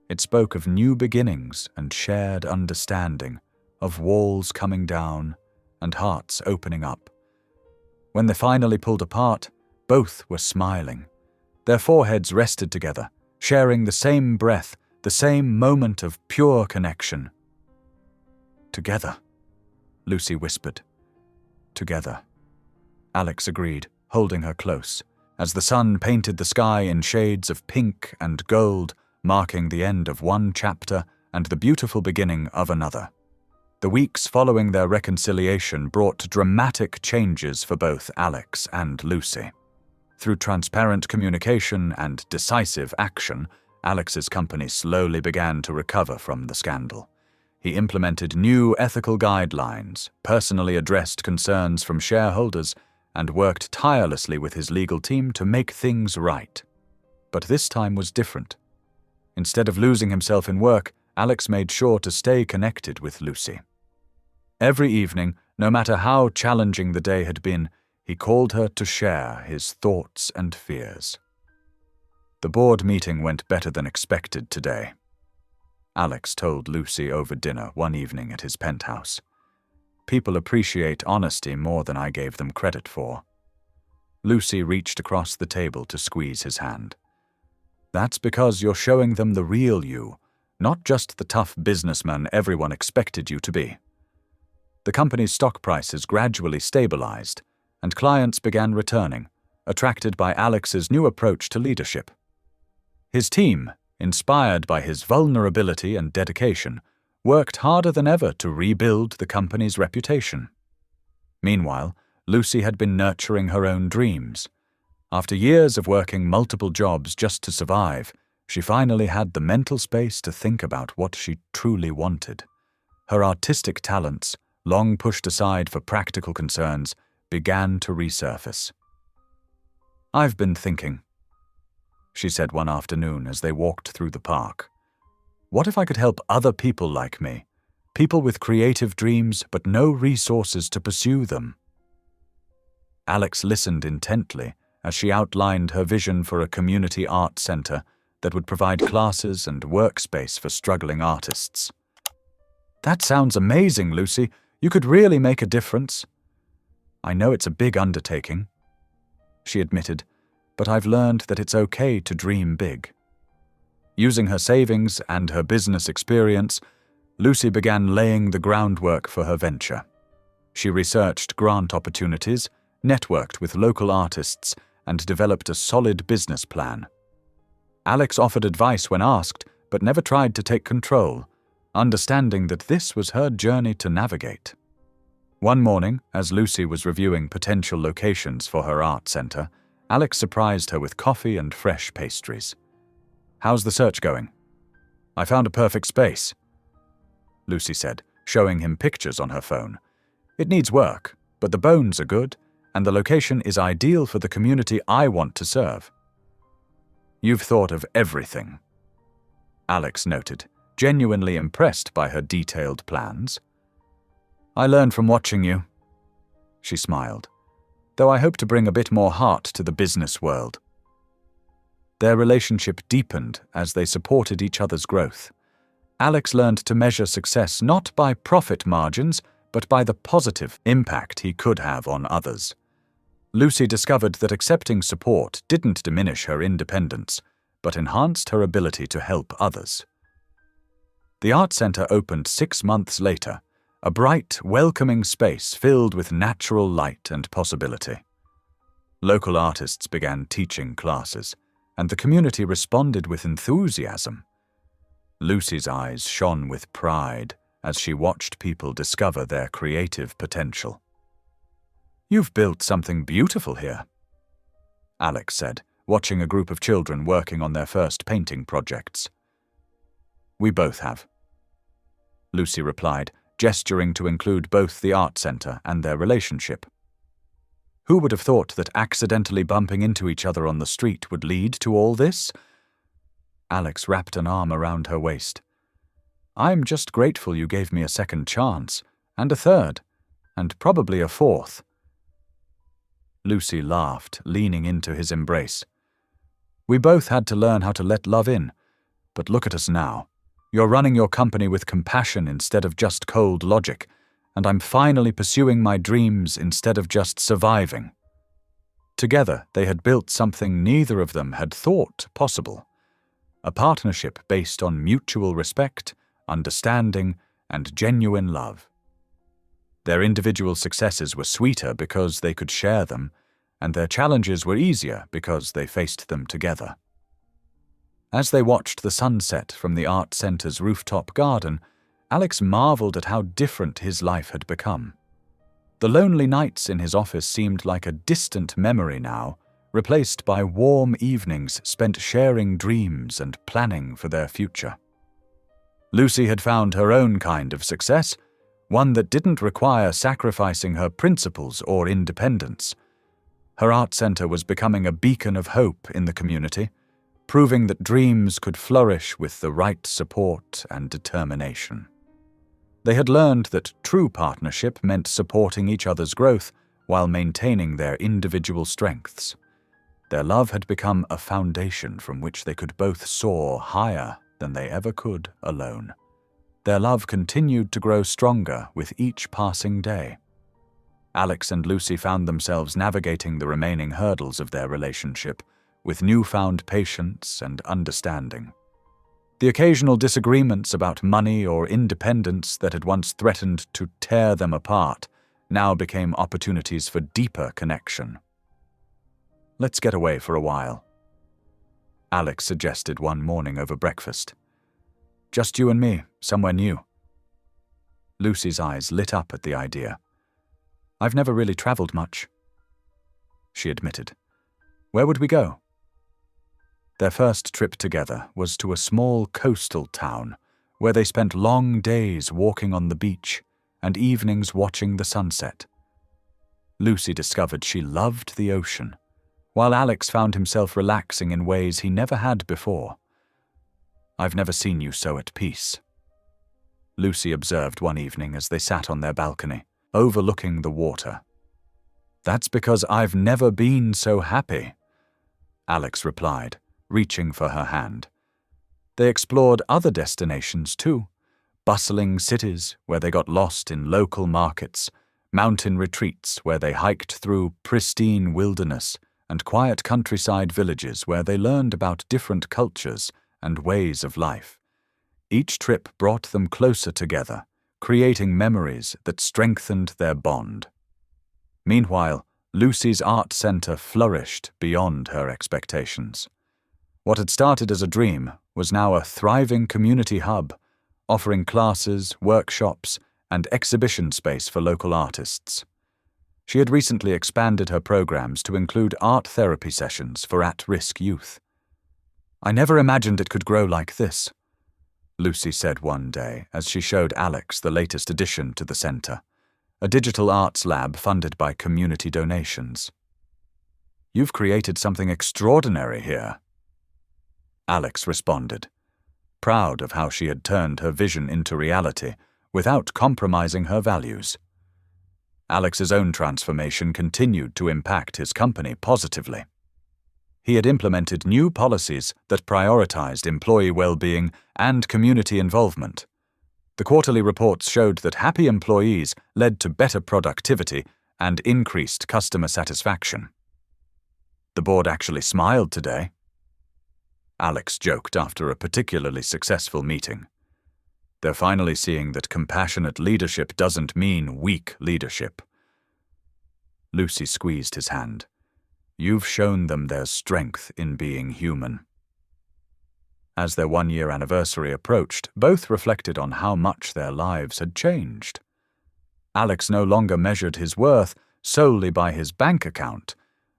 It spoke of new beginnings and shared understanding, of walls coming down and hearts opening up. When they finally pulled apart, both were smiling. Their foreheads rested together, sharing the same breath, the same moment of pure connection. "Together," Lucy whispered. "Together," Alex agreed, holding her close, as the sun painted the sky in shades of pink and gold, marking the end of one chapter and the beautiful beginning of another. The weeks following their reconciliation brought dramatic changes for both Alex and Lucy. Through transparent communication and decisive action, Alex's company slowly began to recover from the scandal. He implemented new ethical guidelines, personally addressed concerns from shareholders, and worked tirelessly with his legal team to make things right. But this time was different. Instead of losing himself in work, Alex made sure to stay connected with Lucy. Every evening, no matter how challenging the day had been, he called her to share his thoughts and fears. The board meeting went better than expected today, Alex told Lucy over dinner one evening at his penthouse. "People appreciate honesty more than I gave them credit for." Lucy reached across the table to squeeze his hand. "That's because you're showing them the real you, not just the tough businessman everyone expected you to be." The company's stock prices gradually stabilized, and clients began returning, attracted by Alex's new approach to leadership. His team, inspired by his vulnerability and dedication, worked harder than ever to rebuild the company's reputation. Meanwhile, Lucy had been nurturing her own dreams. After years of working multiple jobs just to survive, she finally had the mental space to think about what she truly wanted. Her artistic talents, long pushed aside for practical concerns, began to resurface. "I've been thinking," she said one afternoon as they walked through the park. "What if I could help other people like me? People with creative dreams but no resources to pursue them." Alex listened intently as she outlined her vision for a community art center that would provide classes and workspace for struggling artists. "That sounds amazing, Lucy. You could really make a difference." "I know it's a big undertaking," she admitted, "but I've learned that it's okay to dream big." Using her savings and her business experience, Lucy began laying the groundwork for her venture. She researched grant opportunities, networked with local artists, and developed a solid business plan. Alex offered advice when asked, but never tried to take control, understanding that this was her journey to navigate. One morning, as Lucy was reviewing potential locations for her art center, Alex surprised her with coffee and fresh pastries. "How's the search going?" "I found a perfect space," Lucy said, showing him pictures on her phone. "It needs work, but the bones are good, and the location is ideal for the community I want to serve." "You've thought of everything," Alex noted, genuinely impressed by her detailed plans. "I learned from watching you," she smiled, "though I hope to bring a bit more heart to the business world." Their relationship deepened as they supported each other's growth. Alex learned to measure success not by profit margins, but by the positive impact he could have on others. Lucy discovered that accepting support didn't diminish her independence, but enhanced her ability to help others. The art center opened 6 months later, a bright, welcoming space filled with natural light and possibility. Local artists began teaching classes, and the community responded with enthusiasm. Lucy's eyes shone with pride as she watched people discover their creative potential. "You've built something beautiful here," Alex said, watching a group of children working on their first painting projects. "We both have," Lucy replied, gesturing to include both the art center and their relationship. Who would have thought that accidentally bumping into each other on the street would lead to all this? Alex wrapped an arm around her waist. "I'm just grateful you gave me a second chance, and a third, and probably a fourth." Lucy laughed, leaning into his embrace. "We both had to learn how to let love in, but look at us now. You're running your company with compassion instead of just cold logic, and I'm finally pursuing my dreams instead of just surviving." Together, they had built something neither of them had thought possible. A partnership based on mutual respect, understanding, and genuine love. Their individual successes were sweeter because they could share them, and their challenges were easier because they faced them together. As they watched the sunset from the art center's rooftop garden, Alex marveled at how different his life had become. The lonely nights in his office seemed like a distant memory now, replaced by warm evenings spent sharing dreams and planning for their future. Lucy had found her own kind of success, one that didn't require sacrificing her principles or independence. Her art center was becoming a beacon of hope in the community, proving that dreams could flourish with the right support and determination. They had learned that true partnership meant supporting each other's growth while maintaining their individual strengths. Their love had become a foundation from which they could both soar higher than they ever could alone. Their love continued to grow stronger with each passing day. Alex and Lucy found themselves navigating the remaining hurdles of their relationship with newfound patience and understanding. The occasional disagreements about money or independence that had once threatened to tear them apart now became opportunities for deeper connection. "Let's get away for a while," Alex suggested one morning over breakfast. "Just you and me, somewhere new." Lucy's eyes lit up at the idea. "I've never really traveled much," she admitted. "Where would we go?" Their first trip together was to a small coastal town where they spent long days walking on the beach and evenings watching the sunset. Lucy discovered she loved the ocean, while Alex found himself relaxing in ways he never had before. "I've never seen you so at peace," Lucy observed one evening as they sat on their balcony, overlooking the water. "That's because I've never been so happy," Alex replied, reaching for her hand. They explored other destinations too, bustling cities where they got lost in local markets, mountain retreats where they hiked through pristine wilderness, and quiet countryside villages where they learned about different cultures and ways of life. Each trip brought them closer together, creating memories that strengthened their bond. Meanwhile, Lucy's art center flourished beyond her expectations. What had started as a dream was now a thriving community hub, offering classes, workshops, and exhibition space for local artists. She had recently expanded her programs to include art therapy sessions for at-risk youth. "I never imagined it could grow like this," Lucy said one day as she showed Alex the latest addition to the center, a digital arts lab funded by community donations. "You've created something extraordinary here," Alex responded, proud of how she had turned her vision into reality without compromising her values. Alex's own transformation continued to impact his company positively. He had implemented new policies that prioritized employee well-being and community involvement. The quarterly reports showed that happy employees led to better productivity and increased customer satisfaction. "The board actually smiled today," Alex joked after a particularly successful meeting. "They're finally seeing that compassionate leadership doesn't mean weak leadership." Lucy squeezed his hand. "You've shown them there's strength in being human." As their one-year anniversary approached, both reflected on how much their lives had changed. Alex no longer measured his worth solely by his bank account,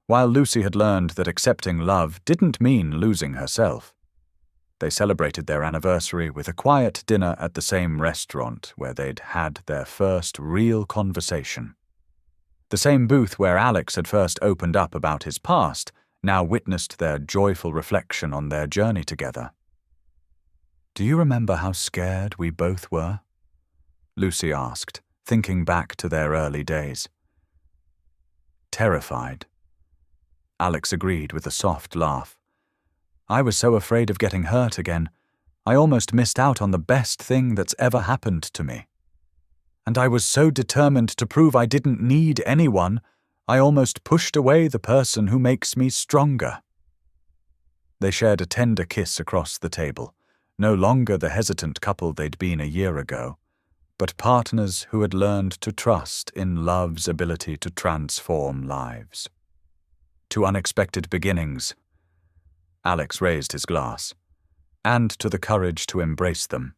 while Lucy had learned that accepting love didn't mean losing herself. They celebrated their anniversary with a quiet dinner at the same restaurant where they'd had their first real conversation. The same booth where Alex had first opened up about his past now witnessed their joyful reflection on their journey together. "Do you remember how scared we both were?" Lucy asked, thinking back to their early days. "Terrified," Alex agreed with a soft laugh. "I was so afraid of getting hurt again. I almost missed out on the best thing that's ever happened to me. And I was so determined to prove I didn't need anyone, I almost pushed away the person who makes me stronger." They shared a tender kiss across the table, no longer the hesitant couple they'd been a year ago, but partners who had learned to trust in love's ability to transform lives. "To unexpected beginnings," Alex raised his glass, "and to the courage to embrace them,"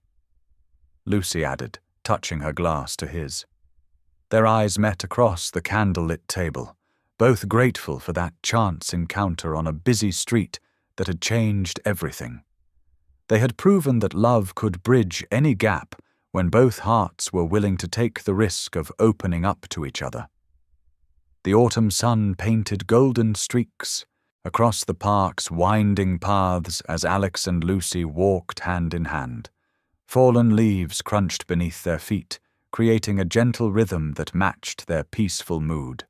Lucy added, touching her glass to his. Their eyes met across the candlelit table, both grateful for that chance encounter on a busy street that had changed everything. They had proven that love could bridge any gap when both hearts were willing to take the risk of opening up to each other. The autumn sun painted golden streaks across the park's winding paths as Alex and Lucy walked hand in hand. Fallen leaves crunched beneath their feet, creating a gentle rhythm that matched their peaceful mood.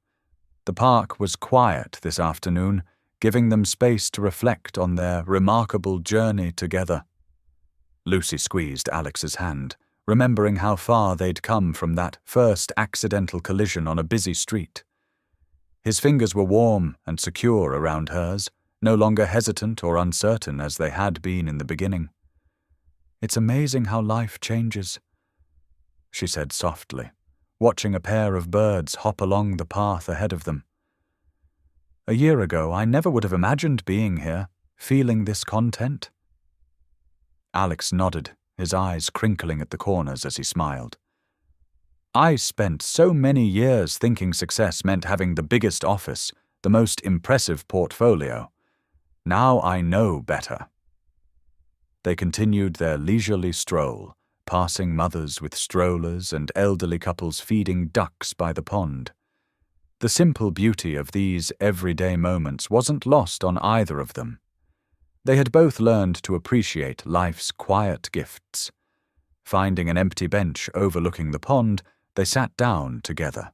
The park was quiet this afternoon, giving them space to reflect on their remarkable journey together. Lucy squeezed Alex's hand, remembering how far they'd come from that first accidental collision on a busy street. His fingers were warm and secure around hers, no longer hesitant or uncertain as they had been in the beginning. "It's amazing how life changes," she said softly, watching a pair of birds hop along the path ahead of them. "A year ago, I never would have imagined being here, feeling this content." Alex nodded, his eyes crinkling at the corners as he smiled. "I spent so many years thinking success meant having the biggest office, the most impressive portfolio. Now I know better." They continued their leisurely stroll, passing mothers with strollers and elderly couples feeding ducks by the pond. The simple beauty of these everyday moments wasn't lost on either of them. They had both learned to appreciate life's quiet gifts. Finding an empty bench overlooking the pond, they sat down together.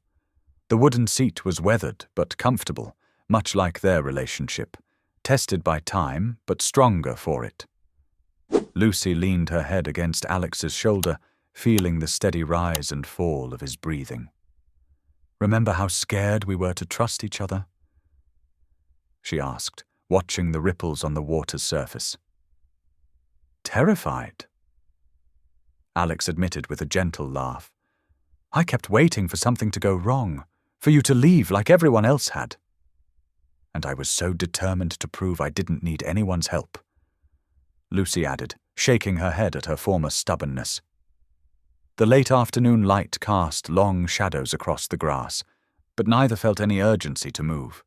The wooden seat was weathered but comfortable, much like their relationship, tested by time but stronger for it. Lucy leaned her head against Alex's shoulder, feeling the steady rise and fall of his breathing. "Remember how scared we were to trust each other?" she asked, watching the ripples on the water's surface. "Terrified," Alex admitted with a gentle laugh. "I kept waiting for something to go wrong, for you to leave like everyone else had. And I was so determined to prove I didn't need anyone's help," Lucy added, shaking her head at her former stubbornness. The late afternoon light cast long shadows across the grass, but neither felt any urgency to move.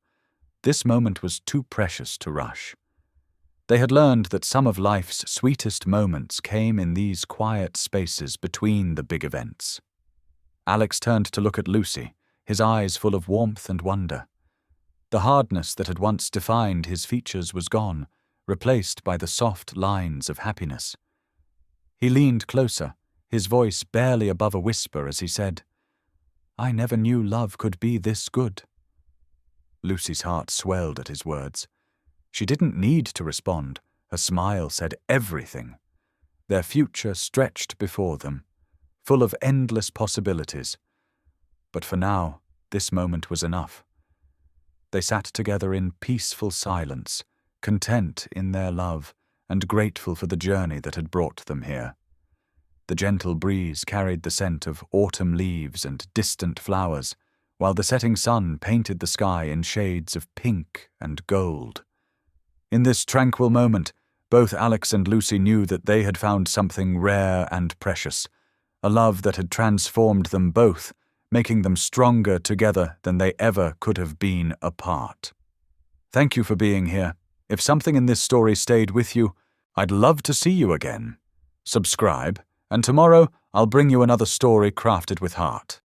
This moment was too precious to rush. They had learned that some of life's sweetest moments came in these quiet spaces between the big events. Alex turned to look at Lucy, his eyes full of warmth and wonder. The hardness that had once defined his features was gone, replaced by the soft lines of happiness. He leaned closer, his voice barely above a whisper as he said, "I never knew love could be this good." Lucy's heart swelled at his words. She didn't need to respond. Her smile said everything. Their future stretched before them, full of endless possibilities. But for now, this moment was enough. They sat together in peaceful silence, content in their love and grateful for the journey that had brought them here. The gentle breeze carried the scent of autumn leaves and distant flowers, while the setting sun painted the sky in shades of pink and gold. In this tranquil moment, both Alex and Lucy knew that they had found something rare and precious, a love that had transformed them both, making them stronger together than they ever could have been apart. Thank you for being here. If something in this story stayed with you, I'd love to see you again. Subscribe, and tomorrow I'll bring you another story crafted with heart.